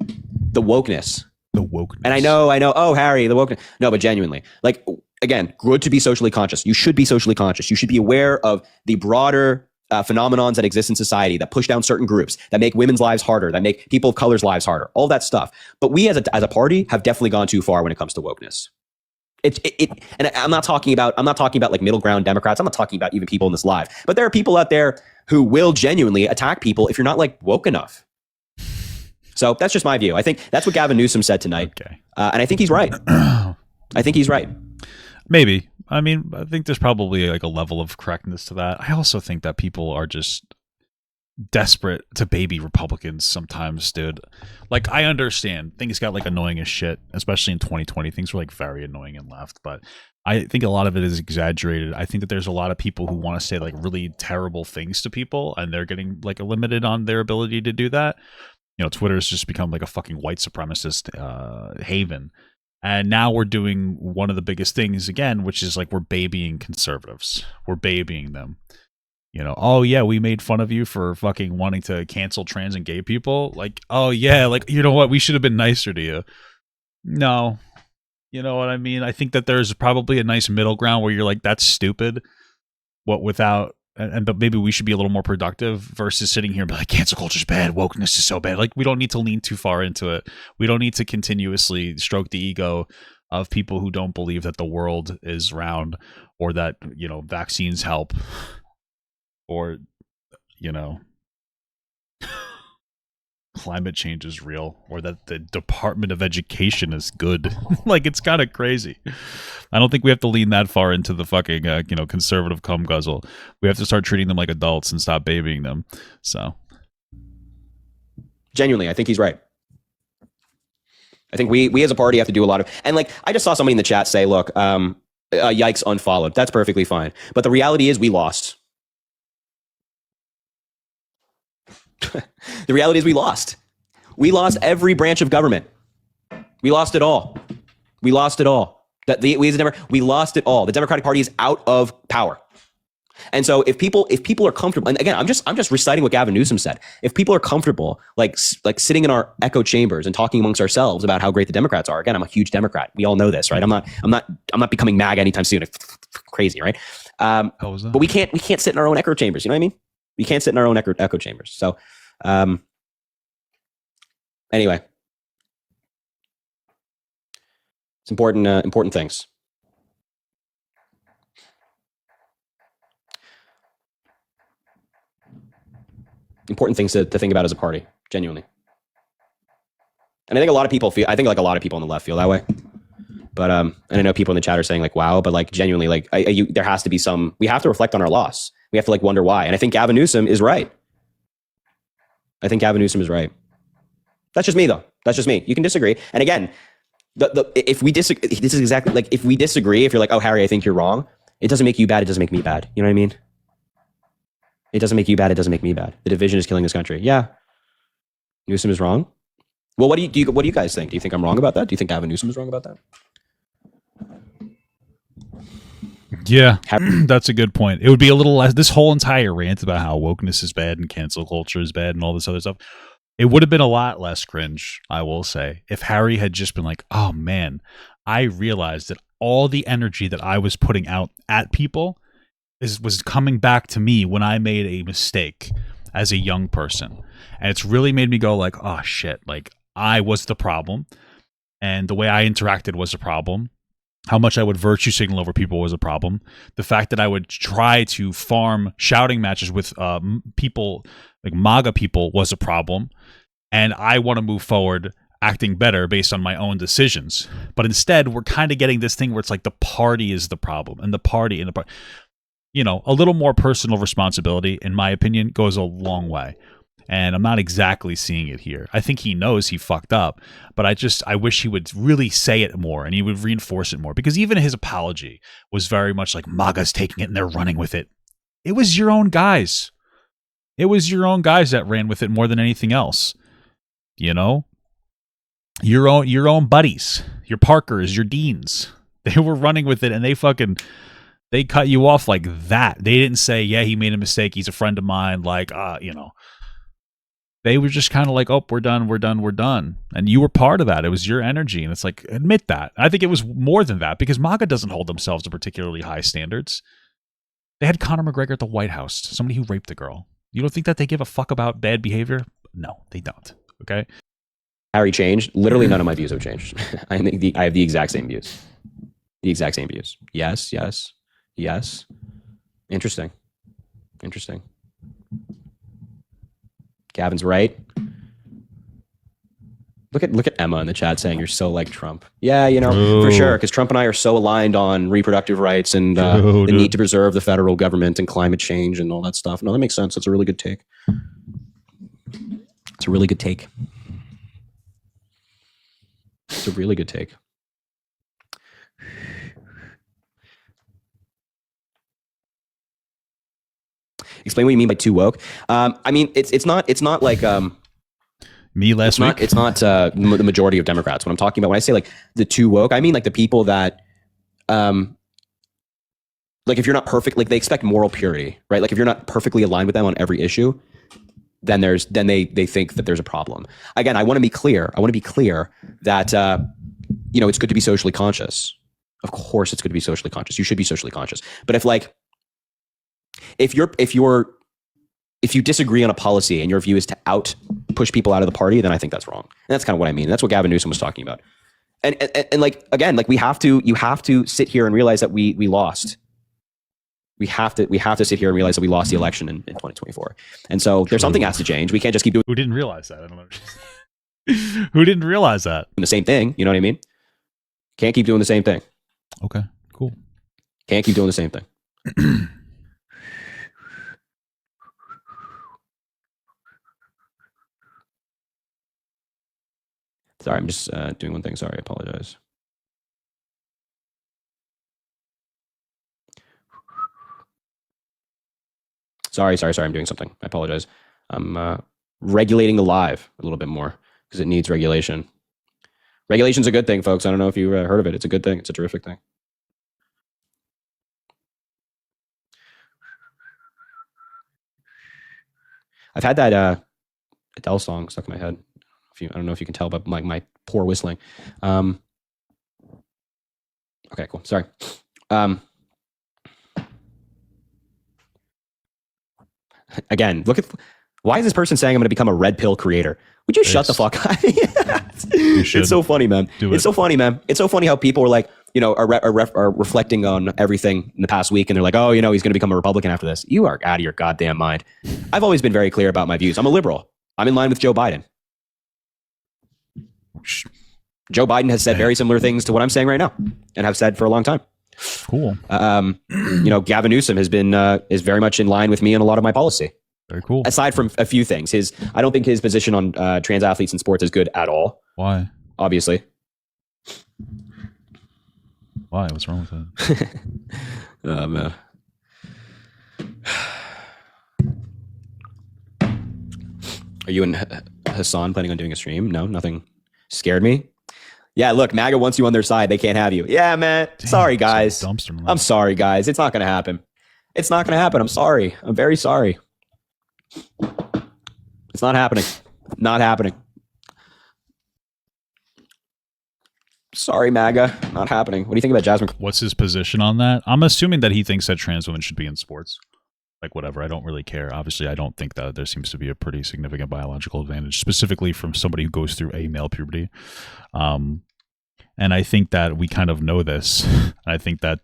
the wokeness. The wokeness. And I know. Oh, Harry, the wokeness. No, but genuinely, like, again, good to be socially conscious. You should be socially conscious. You should be aware of the broader phenomenons that exist in society that push down certain groups, that make women's lives harder, that make people of color's lives harder, all that stuff. But we as a party have definitely gone too far when it comes to wokeness. And I'm not talking about like middle ground Democrats. I'm not talking about even people in this live. But there are people out there who will genuinely attack people if you're not like woke enough. So that's just my view. I think that's what Gavin Newsom said tonight. Okay. And I think he's right. I think he's right. Maybe. I mean, I think there's probably like a level of correctness to that. I also think that people are just desperate to baby Republicans sometimes, dude. Like, I understand things got like annoying as shit, especially in 2020. Things were like very annoying and left, but I think a lot of it is exaggerated. I think that there's a lot of people who want to say like really terrible things to people, and they're getting like limited on their ability to do that. You know, Twitter has just become like a fucking white supremacist haven. And now we're doing one of the biggest things again, which is like we're babying conservatives. We're babying them. You know, oh yeah, we made fun of you for fucking wanting to cancel trans and gay people. Like, oh yeah, like, you know what? We should have been nicer to you. No. You know what I mean? I think that there's probably a nice middle ground where you're like, that's stupid. What without, but maybe we should be a little more productive versus sitting here and be like, cancel culture's bad, wokeness is so bad. Like, we don't need to lean too far into it. We don't need to continuously stroke the ego of people who don't believe that the world is round, or that, you know, vaccines help, or, you know, climate change is real, or that the Department of Education is good. Like, it's kind of crazy. I don't think we have to lean that far into the fucking, you know, conservative cum guzzle. We have to start treating them like adults and stop babying them. So, genuinely, I think he's right. I think we as a party have to do a lot of, and like, I just saw somebody in the chat say, look, yikes, unfollowed. That's perfectly fine. But the reality is we lost. The reality is we lost. We lost every branch of government. We lost it all. We lost it all. We lost it all. The Democratic Party is out of power. And so if people are comfortable, and again, I'm just reciting what Gavin Newsom said. If people are comfortable, like sitting in our echo chambers and talking amongst ourselves about how great the Democrats are. Again, I'm a huge Democrat. We all know this, right? I'm not becoming MAGA anytime soon. It's crazy, right? But we can't sit in our own echo chambers. You know what I mean? We can't sit in our own echo chambers. So, anyway, it's important things. Important things to think about as a party, genuinely. And I think a lot of people like a lot of people on the left feel that way. But and I know people in the chat are saying like, wow, but like genuinely, like there has to be we have to reflect on our loss. We have to like wonder why. And I think Gavin Newsom is right. That's just me though. That's just me. You can disagree. And again, if we disagree, this is exactly like, if we disagree, if you're like, oh, Harry, I think you're wrong. It doesn't make you bad. It doesn't make me bad. You know what I mean? It doesn't make you bad. It doesn't make me bad. The division is killing this country. Yeah. Newsom is wrong. Well, what do you guys think? Do you think I'm wrong about that? Do you think Gavin Newsom is wrong about that? Yeah, that's a good point. It would be a little less, this whole entire rant about how wokeness is bad and cancel culture is bad and all this other stuff, it would have been a lot less cringe, I will say, if Harry had just been like, oh man, I realized that all the energy that I was putting out at people was coming back to me when I made a mistake as a young person. And it's really made me go like, oh shit, like I was the problem. And the way I interacted was a problem. How much I would virtue signal over people was a problem. The fact that I would try to farm shouting matches with people, like MAGA people, was a problem. And I want to move forward acting better based on my own decisions. But instead, we're kind of getting this thing where it's like the party is the problem. And the party, you know, a little more personal responsibility, in my opinion, goes a long way. And I'm not exactly seeing it here. I think he knows he fucked up, but I wish he would really say it more and he would reinforce it more, because even his apology was very much like MAGA's taking it and they're running with it. It was your own guys. It was your own guys that ran with it more than anything else. You know, your own buddies, your Parkers, your Deans, they were running with it, and they cut you off like that. They didn't say, yeah, he made a mistake, he's a friend of mine, like, you know. they were just kind of like, oh, we're done. And you were part of that. It was your energy. And it's like, admit that. I think it was more than that because MAGA doesn't hold themselves to particularly high standards. They had Conor McGregor at the White House, somebody who raped a girl. You don't think that they give a fuck about bad behavior? No, they don't. Okay. Harry changed. Literally none of my views have changed. I think I have the exact same views. The exact same views. Yes. Interesting. Gavin's right. Look at Emma in the chat saying you're so like Trump. Yeah, for sure, because Trump and I are so aligned on reproductive rights and the need to preserve the federal government and climate change and all that stuff. No, that makes sense. That's a really good take. It's a really good take. Explain what you mean by too woke. I mean, it's not like me last week. It's not the majority of Democrats. What I'm talking about when I say like the too woke, I mean like the people that, like if you're not perfect, like they expect moral purity, right? Like if you're not perfectly aligned with them on every issue, then they think that there's a problem. Again, I want to be clear that it's good to be socially conscious. Of course, it's good to be socially conscious. You should be socially conscious. But if you disagree on a policy and your view is to push people out of the party, then I think that's wrong. And that's kind of what I mean. That's what Gavin Newsom was talking about. And like, again, like you have to sit here and realize that we lost. We have to sit here and realize that we lost the election in 2024. And so there's something has to change. We can't just keep doing Who didn't realize that? I don't know. Who didn't realize that? the same thing. You know what I mean? Can't keep doing the same thing. Okay, cool. Can't keep doing the same thing. Sorry, I'm just doing one thing. Sorry, I apologize. Sorry, I'm doing something. I apologize. I'm regulating the live a little bit more because it needs regulation. Regulation's a good thing, folks. I don't know if you heard of it. It's a good thing. It's a terrific thing. I've had that Adele song stuck in my head. I don't know if you can tell by my poor whistling. Okay, cool. Sorry. Again, why is this person saying I'm going to become a red pill creator? Would you shut the fuck up? It's so funny, man. It's so funny, man. It's so funny how people are like, are reflecting on everything in the past week, and they're like, oh, he's going to become a Republican after this. You are out of your goddamn mind. I've always been very clear about my views. I'm a liberal. I'm in line with Joe Biden. Joe Biden has said very similar things to what I'm saying right now, and have said for a long time. Cool. Gavin Newsom has been is very much in line with me on a lot of my policy. Very cool. Aside from a few things, I don't think his position on trans athletes in sports is good at all. Why? Obviously. Why? What's wrong with it? Man. Are you and Hassan planning on doing a stream? No, nothing scared me. Yeah, look, MAGA wants you on their side. They can't have you. Yeah, man. Damn, sorry, guys. I'm sorry, guys. It's not going to happen. It's not going to happen. I'm sorry. I'm very sorry. It's not happening. Not happening. Sorry, MAGA. Not happening. What do you think about Jasmine? What's his position on that? I'm assuming that he thinks that trans women should be in sports. Like, whatever. I don't really care. Obviously, I don't think that there seems to be a pretty significant biological advantage, specifically from somebody who goes through a male puberty. And I think that we kind of know this. I think that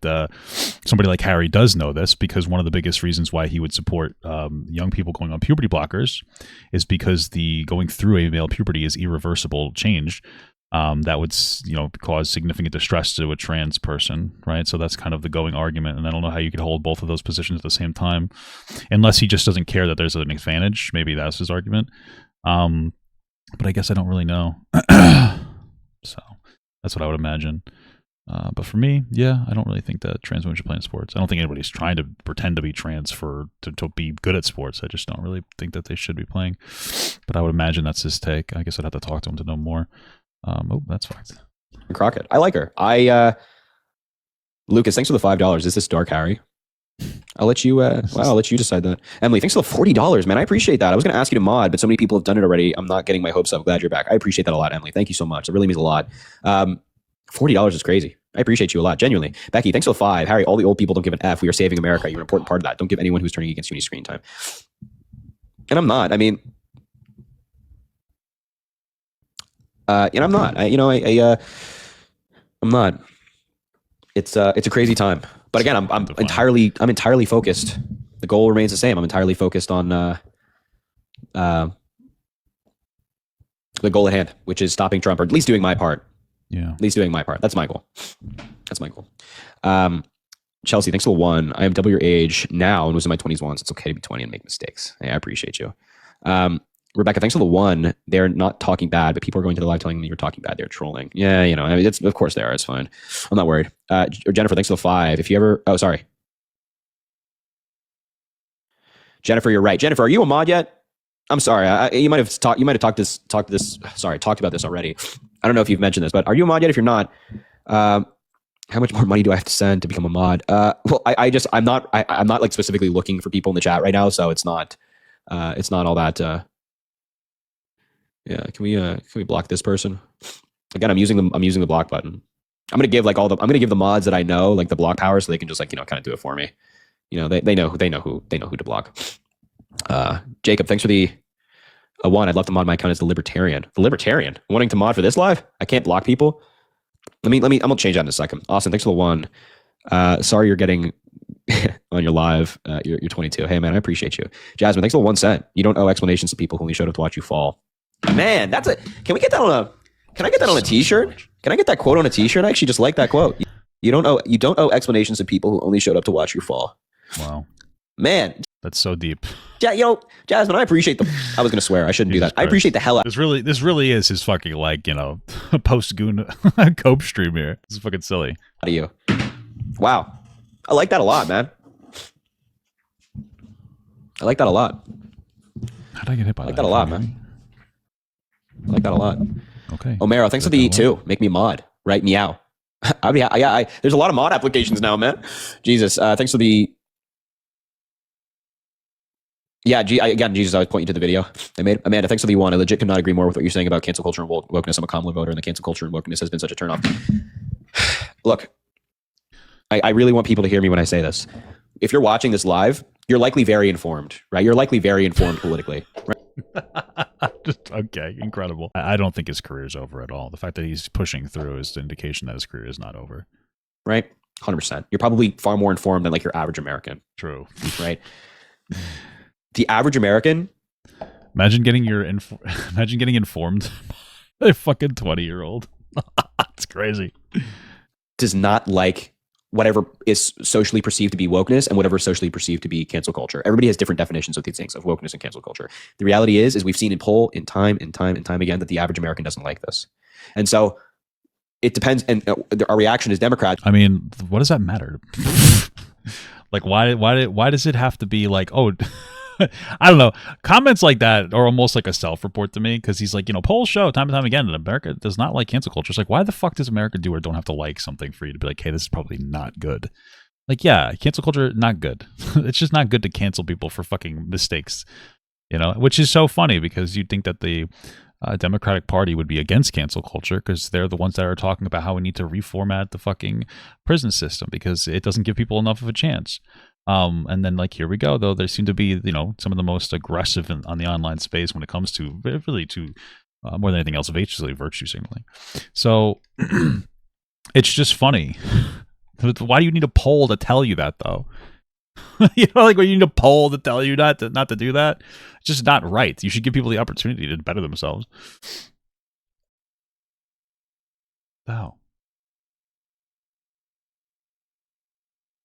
somebody like Harry does know this, because one of the biggest reasons why he would support young people going on puberty blockers is because the going through a male puberty is irreversible change. That would, cause significant distress to a trans person, right? So that's kind of the going argument, and I don't know how you could hold both of those positions at the same time, unless he just doesn't care that there's an advantage. Maybe that's his argument. But I guess I don't really know. So that's what I would imagine. But for me, yeah, I don't really think that trans women should play in sports. I don't think anybody's trying to pretend to be trans to be good at sports. I just don't really think that they should be playing. But I would imagine that's his take. I guess I'd have to talk to him to know more. That's fucked. Crockett. I like her. Lucas, thanks for the $5. Is this Dark Harry? I'll let you. I'll let you decide that. Emily, thanks for the $40, man. I appreciate that. I was going to ask you to mod, but so many people have done it already. I'm not getting my hopes up. Glad you're back. I appreciate that a lot, Emily. Thank you so much. It really means a lot. $40 is crazy. I appreciate you a lot, genuinely. Becky, thanks for the 5. Harry, all the old people don't give an F. We are saving America. You're an important part of that. Don't give anyone who's turning against you any screen time. And I'm not. I mean, and I'm not. I'm not. It's a crazy time. But again, I'm entirely focused. The goal remains the same. I'm entirely focused on the goal at hand, which is stopping Trump, or at least doing my part. Yeah. At least doing my part. That's my goal. Chelsea, thanks for the 1. I am double your age now and was in my 20s once. It's okay to be 20 and make mistakes. Hey, I appreciate you. Rebecca, thanks for the 1. They're not talking bad, but people are going to the live telling me you're talking bad. They're trolling. Yeah, I mean, of course they are. It's fine. I'm not worried. Jennifer, thanks for the 5. If you ever, sorry. Jennifer, you're right. Jennifer, are you a mod yet? I'm sorry. You might have talked about this already. I don't know if you've mentioned this, but are you a mod yet? If you're not, how much more money do I have to send to become a mod? Well, I'm not like specifically looking for people in the chat right now, so it's not all that. Yeah, can we block this person? Again, I'm using the block button. I'm gonna give the mods that I know like the block power, so they can just like kind of do it for me. They know who to block. Jacob, thanks for the 1. I'd love to mod my account as the Libertarian. The Libertarian wanting to mod for this live? I can't block people. Let me. I'm gonna change that in a second. Austin, thanks for the 1. Sorry you're getting on your live. You're 22. Hey man, I appreciate you. Jasmine, thanks for the 1 cent. You don't owe explanations to people who only showed up to watch you fall. Man, can we get that on a? Can I get that on a T-shirt? Can I get that quote on a T-shirt? I actually just like that quote. You don't owe explanations to people who only showed up to watch you fall. Wow, man, that's so deep. Yeah, Jasmine, I appreciate I was gonna swear. I shouldn't do that. Christ. I appreciate the hell out. This really is his fucking post goon cope stream here. This is fucking silly. How do you? Wow, I like that a lot, man. I like that a lot. How did I get hit by that? I like that a lot, man. I like that a lot. Okay. Omero, thanks for the 2. Make me mod. Right? Meow. There's a lot of mod applications now, man. Jesus. Thanks for the. Yeah, again, Jesus, I was pointing to the video I made. Amanda, thanks for the 1. I legit could not agree more with what you're saying about cancel culture and wokeness. I'm a Kamala voter, and the cancel culture and wokeness has been such a turnoff. Look, I really want people to hear me when I say this. If you're watching this live, you're likely very informed, right? You're likely very informed politically, right? Okay, incredible. I don't think his career is over at all. The fact that he's pushing through is the indication that his career is not over. Right? 100%. You're probably far more informed than like your average American. True. Right? The average American. Imagine getting informed by a fucking 20-year-old. It's crazy. Does not like whatever is socially perceived to be wokeness and whatever is socially perceived to be cancel culture. Everybody has different definitions of these things, of wokeness and cancel culture. The reality is we've seen in poll in time again that the average American doesn't like this. And so it depends. And our reaction as Democrats. I mean, what does that matter? Like, why does it have to be like, oh, I don't know. Comments like that are almost like a self-report to me, because he's like, polls show time and time again that America does not like cancel culture. It's like, why the fuck does America do or don't have to like something for you to be like, hey, this is probably not good? Like, yeah, cancel culture, not good. It's just not good to cancel people for fucking mistakes, which is so funny because you'd think that the Democratic Party would be against cancel culture because they're the ones that are talking about how we need to reformat the fucking prison system because it doesn't give people enough of a chance. And then here we go, though. They seem to be, some of the most aggressive on the online space when it comes to really to more than anything else, basically virtue signaling. So it's just funny. Why do you need a poll to tell you that, though? When you need a poll to tell you not to do that, it's just not right. You should give people the opportunity to better themselves. Wow.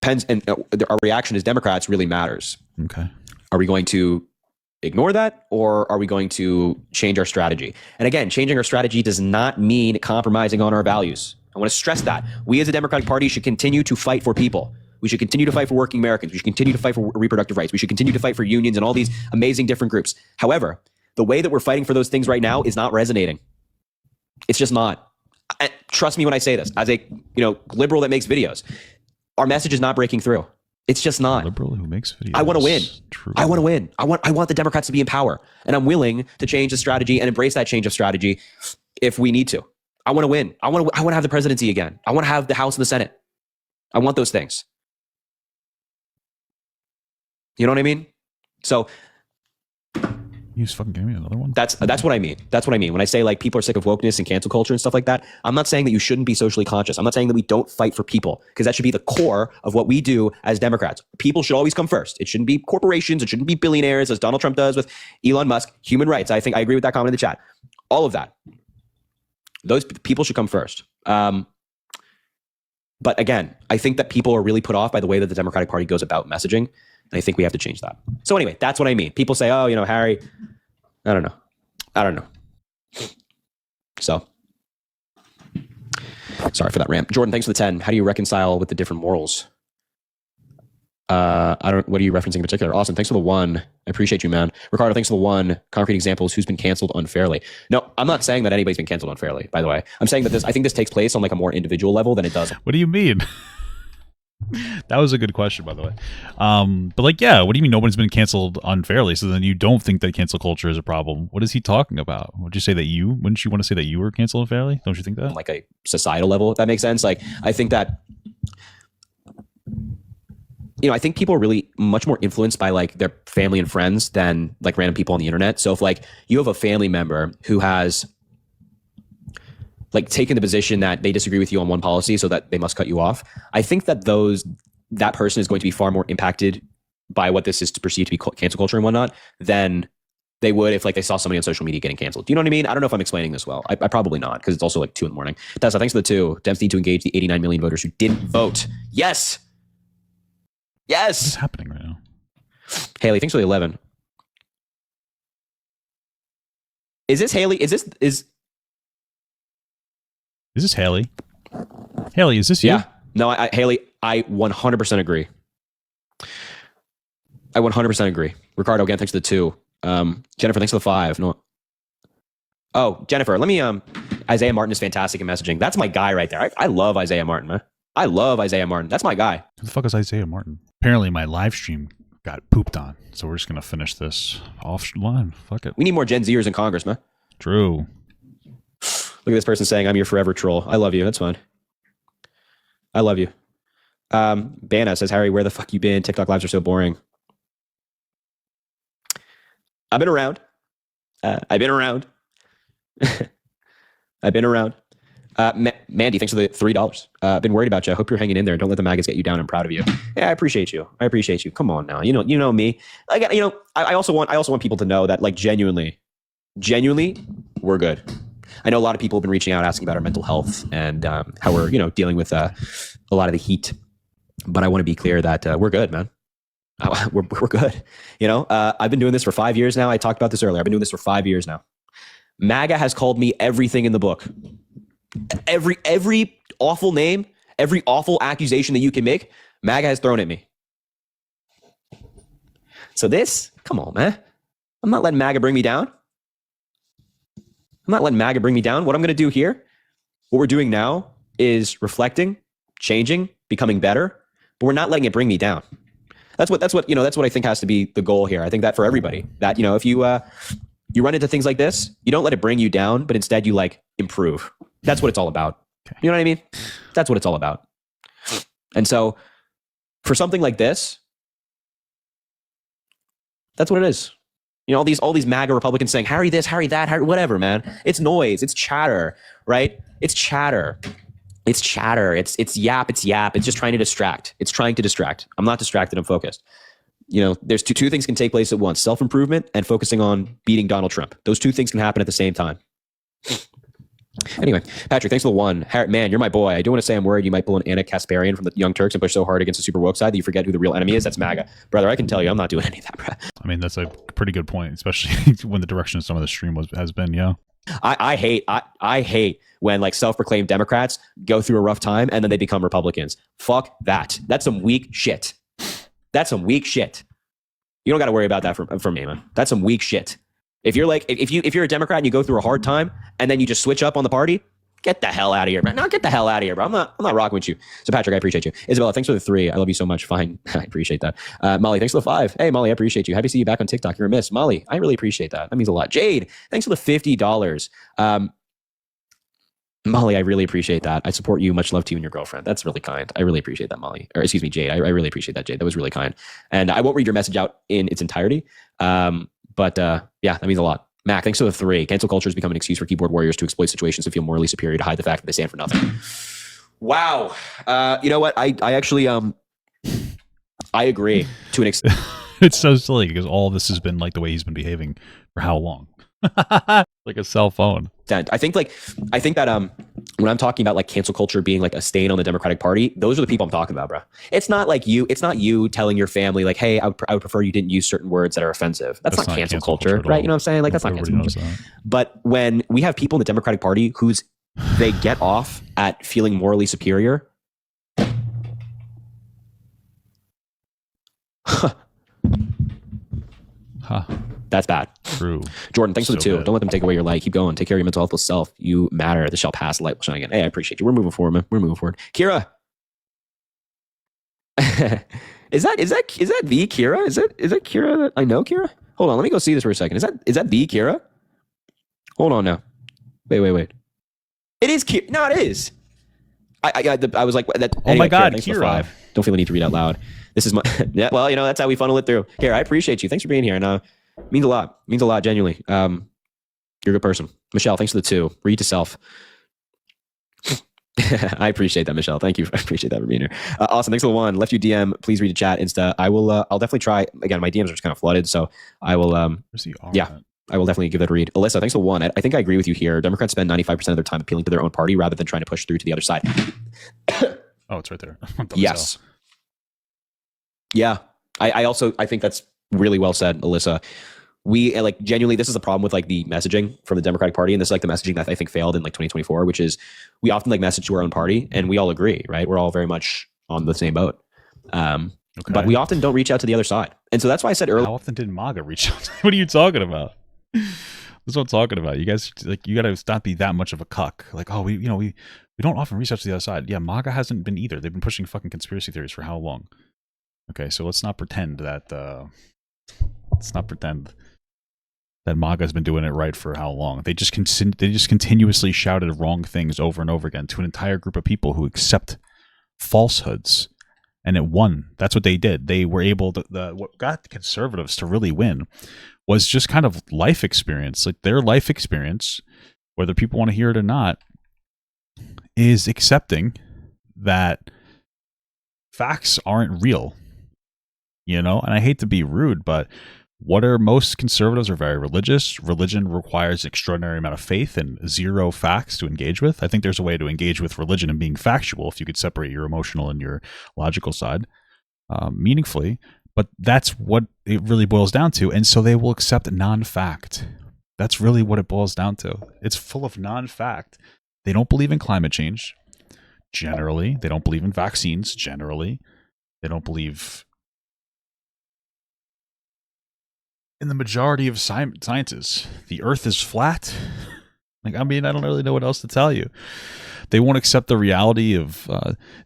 Depends, and our reaction as Democrats really matters. Okay. Are we going to ignore that, or are we going to change our strategy? And again, changing our strategy does not mean compromising on our values. I want to stress that. We as a Democratic Party should continue to fight for people. We should continue to fight for working Americans. We should continue to fight for reproductive rights. We should continue to fight for unions and all these amazing different groups. However, the way that we're fighting for those things right now is not resonating. It's just not. Trust me when I say this. As a liberal that makes videos, our message is not breaking through. It's just not. Liberal who makes videos. I want to win. True. I want to win. I want the Democrats to be in power, and I'm willing to change the strategy and embrace that change of strategy if we need to. I want to win. I want to have the presidency again. I want to have the House and the Senate. I want those things. You know what I mean? So You just fucking gave me another one. that's what I mean. That's what I mean when I say like people are sick of wokeness and cancel culture and stuff like that. I'm not saying that you shouldn't be socially conscious. I'm not saying that we don't fight for people, because that should be the core of what we do as Democrats. People should always come first. It shouldn't be corporations. It shouldn't be billionaires, as Donald Trump does with Elon Musk. Human rights. I think I agree with that comment in the chat. All of that. Those people should come first. But again, I think that people are really put off by the way that the Democratic Party goes about messaging. And I think we have to change that. So anyway, that's what I mean. People say, oh, Harry, I don't know. So sorry for that rant. Jordan, thanks for the 10. How do you reconcile with the different morals? What are you referencing in particular? Awesome. Thanks for the 1. I appreciate you, man. Ricardo, thanks for the 1. Concrete examples. Who's been canceled unfairly? No, I'm not saying that anybody's been canceled unfairly, by the way. I'm saying that I think this takes place on like a more individual level than it does. What do you mean? That was a good question, by the way. But like, yeah, what do you mean nobody's been canceled unfairly? So then you don't think that cancel culture is a problem? What is he talking about? Would you say that wouldn't you want to say that you were canceled unfairly? Don't you think that? Like a societal level, if that makes sense. Like, I think that, I think people are really much more influenced by like their family and friends than like random people on the internet. So if like you have a family member who has like taken the position that they disagree with you on one policy so that they must cut you off, I think that that person is going to be far more impacted by what this is perceived to be cancel culture and whatnot than they would if like they saw somebody on social media getting canceled. Do you know what I mean? I don't know if I'm explaining this well. I probably not, because it's also like 2 a.m. Tessa, thanks for the 2. Dems need to engage the 89 million voters who didn't vote. Yes. What is happening right now? Haley, thanks for the 11. Is this Haley? Is this Haley? Haley, is this you? Yeah. No, Haley, I 100% agree. I 100% agree. Ricardo, again, thanks for the 2. Jennifer, thanks for the 5. No. Oh, Jennifer, let me, Isaiah Martin is fantastic in messaging. That's my guy right there. I love Isaiah Martin, man. I love Isaiah Martin. That's my guy. Who the fuck is Isaiah Martin? Apparently my live stream got pooped on. So we're just going to finish this offline. Fuck it. We need more Gen Zers in Congress, man. True. Look at this person saying, I'm your forever troll. I love you. That's fine. I love you. Bana says, Harry, where the fuck you been? TikTok lives are so boring. I've been around. I've been around. I've been around. Mandy, thanks for the $3. Been worried about you. I hope you're hanging in there. Don't let the maggots get you down. I'm proud of you. Yeah, I appreciate you. Come on now. You know me. Like, I also want people to know that like genuinely, we're good. I know a lot of people have been reaching out asking about our mental health and how we're dealing with a lot of the heat. But I want to be clear that we're good, man. We're good. I've been doing this for 5 years now. I talked about this earlier. I've been doing this for 5 years now. MAGA has called me everything in the book. Every awful name, every awful accusation that you can make, MAGA has thrown at me. So come on, man. I'm not letting MAGA bring me down. What I'm going to do here, what we're doing now is reflecting, changing, becoming better, but we're not letting it bring me down. That's what I think has to be the goal here. I think that for everybody, that, if you run into things like this, you don't let it bring you down, but instead you like improve. That's what it's all about. Okay. You know what I mean? That's what it's all about. And so for something like this, that's what it is. All these MAGA Republicans saying, Harry this, Harry that, Harry whatever, man. It's noise. It's chatter, right? It's chatter. It's yap. It's just trying to distract. I'm not distracted. I'm focused. There's two things can take place at once: self-improvement and focusing on beating Donald Trump. Those 2 things can happen at the same time. Anyway, Patrick, thanks for the 1. Man, you're my boy. I do want to say I'm worried you might pull an Anna Kasparian from the Young Turks and push so hard against the super woke side that you forget who the real enemy is. That's MAGA. Brother, I can tell you I'm not doing any of that, bro. I mean, that's a pretty good point, especially when the direction of some of the stream has been, yeah. I hate when like self-proclaimed Democrats go through a rough time and then they become Republicans. Fuck that. That's some weak shit. You don't got to worry about that from me, man. That's some weak shit. If you're a Democrat and you go through a hard time and then you just switch up on the party, Get the hell out of here, bro. No, get the hell out of here, bro. I'm not rocking with you. So Patrick, I appreciate you. Isabella, thanks for the 3. I love you so much. Fine. I appreciate that. Molly, thanks for the 5. Hey, Molly, I appreciate you. Happy to see you back on TikTok. You're a miss. Molly, I really appreciate that. That means a lot. Jade, thanks for the $50. Molly, I really appreciate that. I support you. Much love to you and your girlfriend. That's really kind. I really appreciate that, Molly. Or excuse me, Jade. I really appreciate that, Jade. That was really kind. And I won't read your message out in its entirety. But yeah, that means a lot. Mac, thanks for the 3. Cancel culture has become an excuse for keyboard warriors to exploit situations to feel morally superior to hide the fact that they stand for nothing. Wow. You know what? I actually I agree to an extent. It's so silly because all this has been like the way he's been behaving for how long? Like a cell phone. I think that when I'm talking about like cancel culture being like a stain on the Democratic Party, those are the people I'm talking about, bro. It's not like you. It's not you telling your family like, "Hey, I would prefer you didn't use certain words that are offensive." That's not cancel culture, right? You know what I'm saying? Like that's not cancel culture. But when we have people in the Democratic Party they get off at feeling morally superior. That's bad. True. Jordan, thanks for the 2. Bad. Don't let them take away your light. Keep going. Take care of your mental health with self. You matter. This shall pass. The light will shine again. Hey, I appreciate you. We're moving forward, man. We're moving forward. Kira. Is that the Kira? Is that Kira that I know Kira? Hold on, let me go see this for a second. Is that the Kira? Hold on now. Wait. It is Kira. No, it is. I was like that. Oh my God, Kira. Don't feel the need to read out loud. This is my yeah. Well, you know that's how we funnel it through. Here, I appreciate you. Thanks for being here, and means a lot. Means a lot, genuinely. You're a good person. Michelle, thanks for the 2. Read to self. I appreciate that, Michelle. Thank you. I appreciate that for being here. Awesome. Thanks for the 1. Left you DM. Please read the chat. Insta. I will. I'll definitely try. Again, my DMs are just kind of flooded, so I will. Yeah. I will definitely give that a read. Alyssa, thanks for the 1. I think I agree with you here. Democrats spend 95% of their time appealing to their own party rather than trying to push through to the other side. Oh, it's right there. Yes. Yeah. I think that's really well said, Alyssa. We like genuinely, this is the problem with like the messaging from the Democratic Party. And this is like the messaging that I think failed in like 2024, which is we often like message to our own party and we all agree, right? We're all very much on the same boat. But we often don't reach out to the other side. And so that's why I said earlier. How often did MAGA reach out? What are you talking about? That's what I'm talking about. You guys, like, you got to not be that much of a cuck. Like, oh, we don't often reach out to the other side. Yeah, MAGA hasn't been either. They've been pushing fucking conspiracy theories for how long? Okay, so let's not pretend that MAGA has been doing it right for how long. They just continuously shouted wrong things over and over again to an entire group of people who accept falsehoods, and it won. That's what they did. They were able to. What got the conservatives to really win was just kind of life experience. Like their life experience, whether people want to hear it or not, is accepting that facts aren't real. You know, and I hate to be rude, but most conservatives are very religious. Religion requires an extraordinary amount of faith and 0 facts to engage with. I think there's a way to engage with religion and being factual if you could separate your emotional and your logical side meaningfully. But that's what it really boils down to. And so they will accept non-fact. That's really what it boils down to. It's full of non-fact. They don't believe in climate change, generally. They don't believe in vaccines, generally. They don't believe in the majority of sciences. The earth is flat. Like, I mean, I don't really know what else to tell you. They won't accept the reality of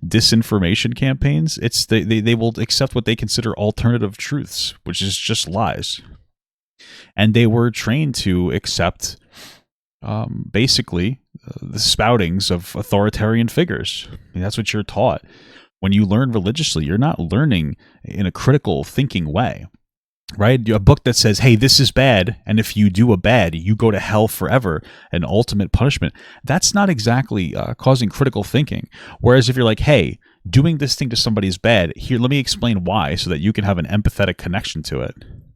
disinformation campaigns. They will accept what they consider alternative truths, which is just lies. And they were trained to accept basically the spoutings of authoritarian figures. I mean, that's what you're taught. When you learn religiously, you're not learning in a critical thinking way. Right? A book that says, hey, this is bad, and if you do a bad, you go to hell forever, an ultimate punishment. That's not exactly causing critical thinking. Whereas if you're like, hey, doing this thing to somebody is bad, here, let me explain why so that you can have an empathetic connection to it.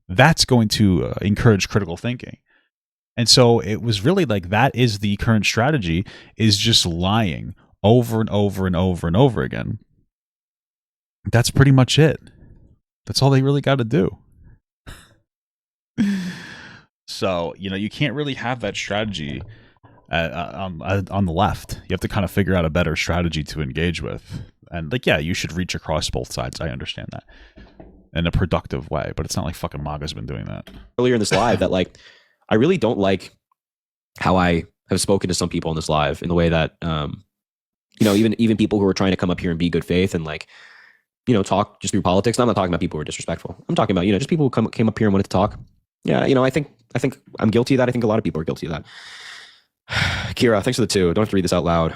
That's going to encourage critical thinking. And so it was really like that is the current strategy, is just lying over and over and over and over again. That's pretty much it. That's all they really got to do. So, you know, you can't really have that strategy on the left. You have to kind of figure out a better strategy to engage with. And like, yeah, you should reach across both sides. I understand that in a productive way, but it's not like fucking MAGA's been doing that. Earlier in this live that like, I really don't like how I have spoken to some people in this live in the way that, you know, even people who are trying to come up here and be good faith and like, you know, talk just through politics. I'm not talking about people who are disrespectful. I'm talking about, you know, just people who came up here and wanted to talk. Yeah, you know, I think I'm guilty of that. I think a lot of people are guilty of that. Kira, thanks for the 2. Don't have to read this out loud.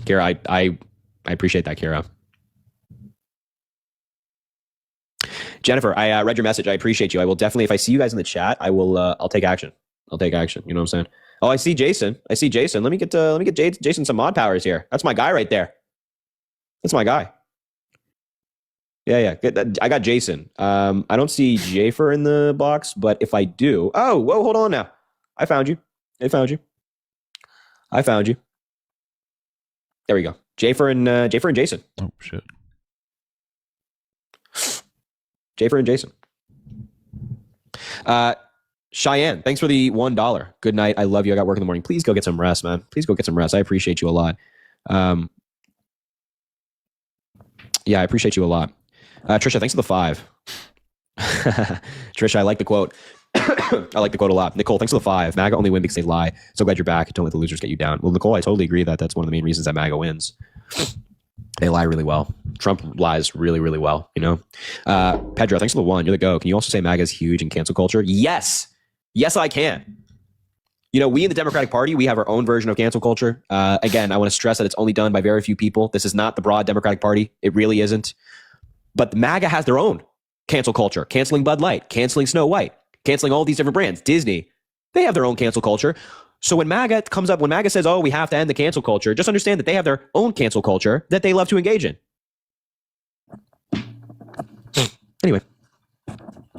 Kira, I appreciate that, Kira. Jennifer, I read your message. I appreciate you. I will definitely, if I see you guys in the chat, I'll take action. I'll take action. You know what I'm saying? Oh, I see Jason. Let me get Jason some mod powers here. That's my guy right there. That's my guy. Yeah. I got Jason. I don't see Jafer in the box, but if I do, oh, whoa, hold on now. I found you. There we go. Jafer and Jason. Oh shit. Jafer and Jason. Cheyenne, thanks for the $1. Good night. I love you. I got work in the morning. Please go get some rest, man. Please go get some rest. I appreciate you a lot. Yeah, I appreciate you a lot. Trisha, thanks for the 5. Trisha, I like the quote. I like the quote a lot. Nicole, thanks for the 5. MAGA only win because they lie. So glad you're back. Don't let the losers get you down. Well, Nicole, I totally agree that that's one of the main reasons that MAGA wins. They lie really well. Trump lies really, really well, you know? Pedro, thanks for the 1. You're the go. Can you also say MAGA is huge in cancel culture? Yes. Yes, I can. You know, we in the Democratic Party, we have our own version of cancel culture. Again, I want to stress that it's only done by very few people. This is not the broad Democratic Party. It really isn't. But MAGA has their own cancel culture. Canceling Bud Light, canceling Snow White, canceling all these different brands. Disney, they have their own cancel culture. So when MAGA comes up, when MAGA says, oh, we have to end the cancel culture, just understand that they have their own cancel culture that they love to engage in. Anyway.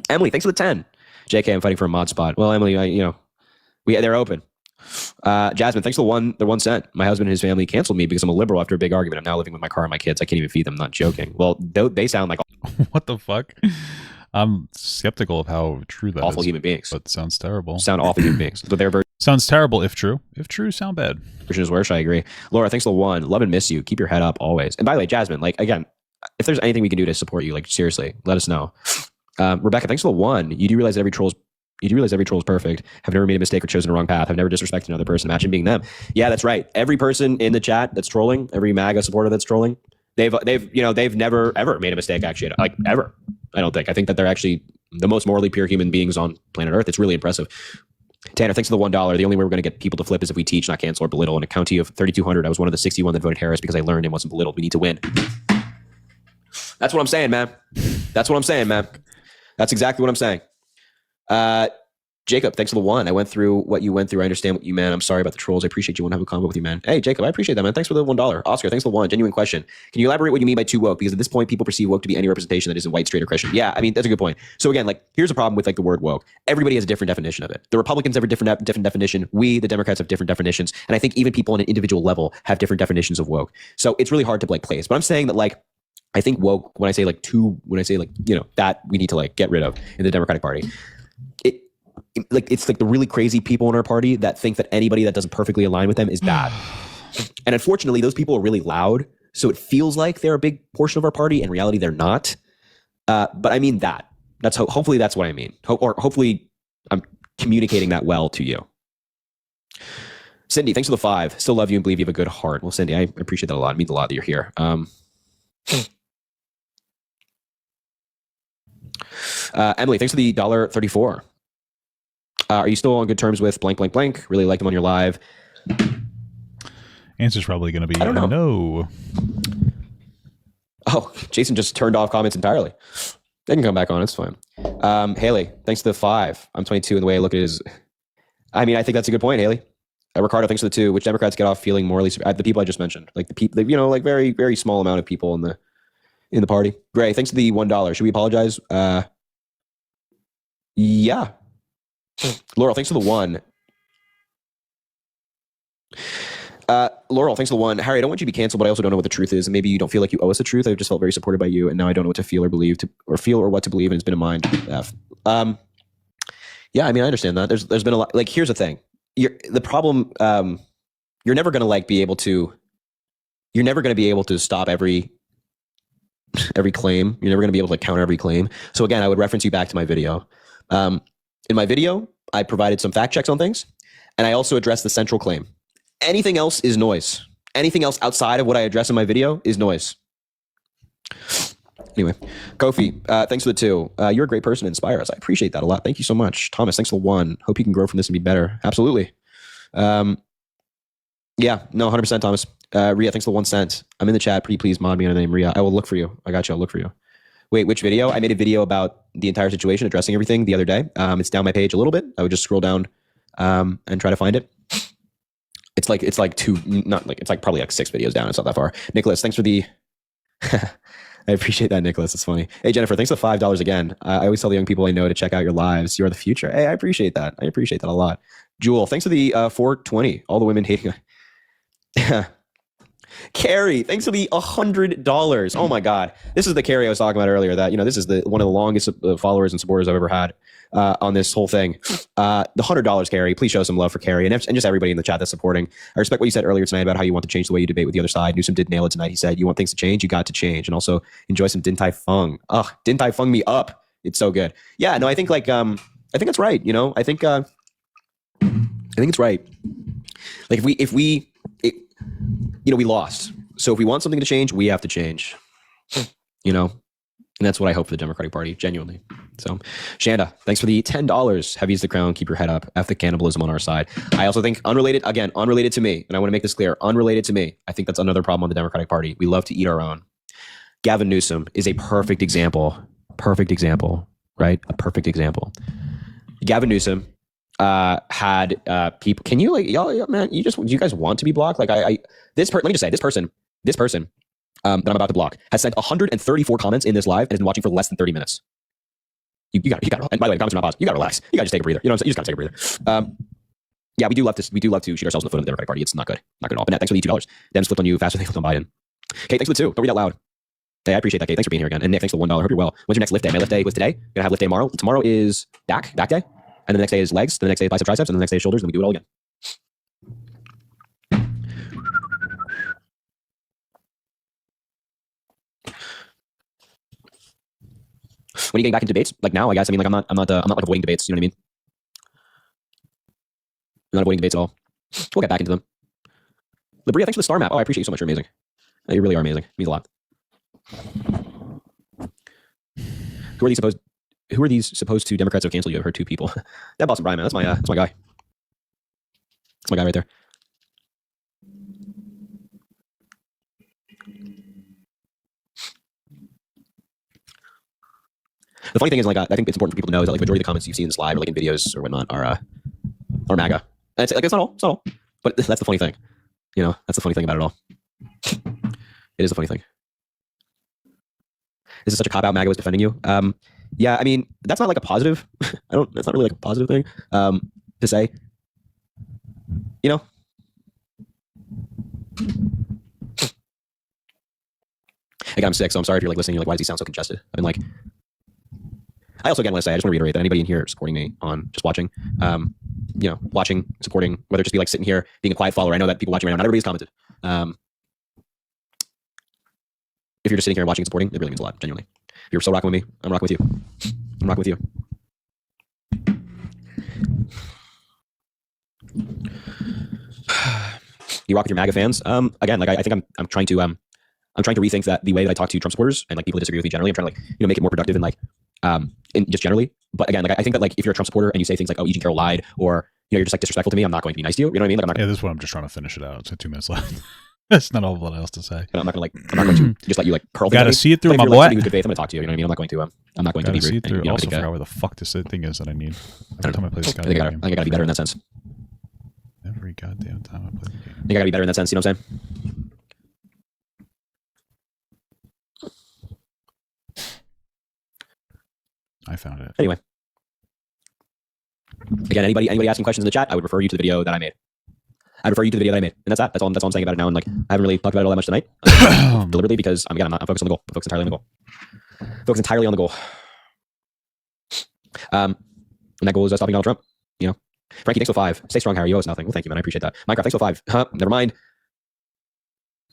Emily, thanks for the 10. JK, I'm fighting for a mod spot. Well, Emily, they're open. Jasmine, thanks for the 1 cent. My husband and his family canceled me because I'm a liberal after a big argument. I'm now living with my car and my kids. I can't even feed them. I'm not joking. Well, they sound like what the fuck? I'm skeptical of how true that awful is, human beings. but sounds terrible. Sound awful human beings. But their version Sounds terrible if true. If true, sound bad. is worse. I agree. Laura, thanks for the 1. Love and miss you. Keep your head up always. And by the way, Jasmine, like again, if there's anything we can do to support you, like seriously, let us know. Rebecca, thanks for the 1. You do realize every troll is perfect. Have never made a mistake or chosen the wrong path. Have never disrespected another person. Imagine being them. Yeah, that's right. Every person in the chat that's trolling, every MAGA supporter that's trolling, they've never ever made a mistake. Actually, like ever. I don't think. I think that they're actually the most morally pure human beings on planet Earth. It's really impressive. Tanner, thanks for the $1. The only way we're going to get people to flip is if we teach, not cancel or belittle. In a county of 3,200, I was one of the 61 that voted Harris because I learned and wasn't belittled. We need to win. That's what I'm saying, man. That's exactly what I'm saying. Jacob, thanks for the 1. I went through what you went through. I understand what you meant. I'm sorry about the trolls. I appreciate you. Want to have a convo with you, man. Hey, Jacob, I appreciate that, man. Thanks for the $1. Oscar, thanks for the 1. Genuine question. Can you elaborate what you mean by too woke? Because at this point, people perceive woke to be any representation that isn't white, straight, or Christian. Yeah, I mean, that's a good point. So again, like, here's a problem with like the word woke. Everybody has a different definition of it. The Republicans have a different definition. We, the Democrats, have different definitions. And I think even people on an individual level have different definitions of woke. So it's really hard to like place. But I'm saying that like, I think woke, when I say like, you know, that we need to like get rid of in the Democratic Party. It's like the really crazy people in our party that think that anybody that doesn't perfectly align with them is bad. And unfortunately, those people are really loud. So it feels like they're a big portion of our party. In reality, they're not. But I mean that. That's hopefully that's what I mean. Hopefully I'm communicating that well to you. Cindy, thanks for the 5. Still love you and believe you have a good heart. Well, Cindy, I appreciate that a lot. It means a lot that you're here. Emily, thanks for the $1.34. Are you still on good terms with blank, blank, blank? Really liked him on your live. Answer's probably going to be I don't know. No. Oh, Jason just turned off comments entirely. They can come back on. It's fine. Haley, thanks to the 5. I'm 22, and the way I look at it is, I mean, I think that's a good point, Haley. Ricardo, thanks for the 2. Which Democrats get off feeling morally the people I just mentioned, like the people, you know, like very, very small amount of people in the party. Gray, thanks to the $1. Should we apologize? Yeah. Laurel, thanks for the 1. Laurel, thanks for the 1. Harry, I don't want you to be canceled, but I also don't know what the truth is. And maybe you don't feel like you owe us the truth. I've just felt very supported by you, and now I don't know what to feel or believe or what to believe, and it's been a mind F. Yeah, I mean, I understand that. There's been a lot. Like, here's the thing. The problem. You're never going to like be able to. You're never going to be able to stop every claim. You're never going to be able to counter every claim. So again, I would reference you back to my video. In my video, I provided some fact checks on things, and I also addressed the central claim. Anything else is noise. Anything else outside of what I address in my video is noise. Anyway, Kofi, thanks for the 2. You're a great person to inspire us. I appreciate that a lot. Thank you so much. Thomas, thanks for the 1. Hope you can grow from this and be better. Absolutely. Yeah, no, 100%, Thomas. Ria, thanks for the 1 cent. I'm in the chat. Pretty please mod me under the name Ria. I will look for you. I got you. I'll look for you. Wait, which video? I made a video about the entire situation, addressing everything the other day. It's down my page a little bit. I would just scroll down and try to find it. It's like probably like 6 videos down. It's not that far. Nicholas, thanks for the. I appreciate that, Nicholas. It's funny. Hey, Jennifer, thanks for the $5 again. I always tell the young people I know to check out your lives. You are the future. Hey, I appreciate that. I appreciate that a lot. Jewel, thanks for the 420. All the women hating. Carrie, thanks for the $100. Oh my God. This is the Carrie I was talking about earlier, that, this is one of the longest followers and supporters I've ever had on this whole thing. The $100, Carrie, please show some love for Carrie and just everybody in the chat that's supporting. I respect what you said earlier tonight about how you want to change the way you debate with the other side. Newsom did nail it tonight. He said, you want things to change, you got to change. And also enjoy some Din Tai Fung. Ugh, Din Tai Fung me up. It's so good. Yeah, no, I think I think that's right. I think it's right. Like we lost. So if we want something to change, we have to change, and that's what I hope for the Democratic Party, genuinely. So Shanda, thanks for the $10. Heavy is the crown. Keep your head up. F the cannibalism on our side. I also think unrelated to me. And I want to make this clear, unrelated to me. I think that's another problem on the Democratic Party. We love to eat our own. Gavin Newsom is a perfect example, right? A perfect example. Gavin Newsom had people. Can you y'all, man? You guys want to be blocked? Like let me just say, this person that I'm about to block has sent 134 comments in this live and has been watching for less than 30 minutes. You got. And by the way, the comments are not paused. You got to relax. You got to just take a breather. You know what I'm saying? You just got to take a breather. Yeah, we do love to shoot ourselves in the foot of the Democratic Party. It's not good. Not good at all. But Nat, thanks for the $2. Dems flipped on you faster than they flipped on Biden. Okay, thanks for the 2. Don't read out loud. Hey, I appreciate that, Kate. Thanks for being here again. And Nick, thanks for the $1. Hope you're well. When's your next lift day? My lift day was today. Gonna have lift day tomorrow. Tomorrow is back day. And then the next day is legs. Then the next day is bicep triceps. And then the next day is shoulders. And then we do it all again. When are you getting back into debates? Like now, I guess. I mean, like I'm not like avoiding debates. You know what I mean? I'm not avoiding debates at all. We'll get back into them. Labria, thanks for the star map. Oh, I appreciate you so much. You're amazing. You really are amazing. It means a lot. Who are these supposed to Democrats have canceled you? I've heard 2 people. That Boston Brian, man. That's my guy. That's my guy right there. The funny thing is, like, I think it's important for people to know is that, like, majority of the comments you see in this live or like in videos or whatnot are MAGA. And it's like it's not all, but that's the funny thing. That's the funny thing about it all. It is a funny thing. This is such a cop out. MAGA was defending you. Yeah, I mean, that's not like a positive. That's not really like a positive thing to say. Again, I'm sick, so I'm sorry if you're like listening. You're like, why does he sound so congested? I've been like. I also again want to say, I just want to reiterate that anybody in here supporting me on just watching, watching, supporting, whether it just be like sitting here being a quiet follower. I know that people watching right now, not everybody's commented. If you're just sitting here and watching and supporting, it really means a lot, genuinely. If you're so rocking with me, I'm rocking with you. I'm rocking with you. You rock with your MAGA fans. Again, like I think I'm trying to rethink that the way that I talk to Trump supporters and like people that disagree with me generally. I'm trying to like make it more productive and like in just generally. But again, like I think that like if you're a Trump supporter and you say things like, oh, Eugene Carroll lied, or you're just like disrespectful to me, I'm not going to be nice to you. You know what I mean? Like I'm not this is what I'm just trying to finish it out. It's 2 minutes left. That's not all what else to say. I'm not going to just let you like curl. Gotta see it through, my boy. Like, good faith, I'm going to talk to you. You know what I mean? I'm not going to be see it through. And, also, forgot where the fuck this thing is that I need. Every time I play this I think I gotta be better in that sense. Every goddamn time I play the game. I think I gotta be better in that sense. You know what I'm saying? I found it. Anyway. Again, anybody asking questions in the chat, I would refer you to the video that I made. And that's that. That's all I'm saying about it now. And like, I haven't really talked about it all that much tonight, deliberately, because I'm focused on the goal. I'm focused entirely on the goal. Focused entirely on the goal. And that goal is stopping Donald Trump. Frankie, thanks for 5. Stay strong, Harry. You owe us nothing. Well, thank you, man. I appreciate that. Minecraft, thanks for 5. Never mind.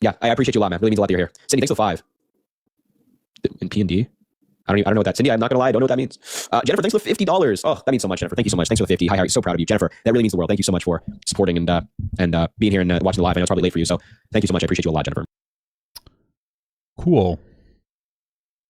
Yeah, I appreciate you a lot, man. Really means a lot that you're here. Sydney, thanks for 5. In P&D. I don't know what that. Cindy, I'm not gonna lie, I don't know what that means. Jennifer, thanks for the $50. Oh, that means so much, Jennifer. Thank you so much. Thanks for the 50. Hi, Harry. So proud of you, Jennifer. That really means the world. Thank you so much for supporting and being here and watching the live. I know it's probably late for you, so thank you so much. I appreciate you a lot, Jennifer. Cool.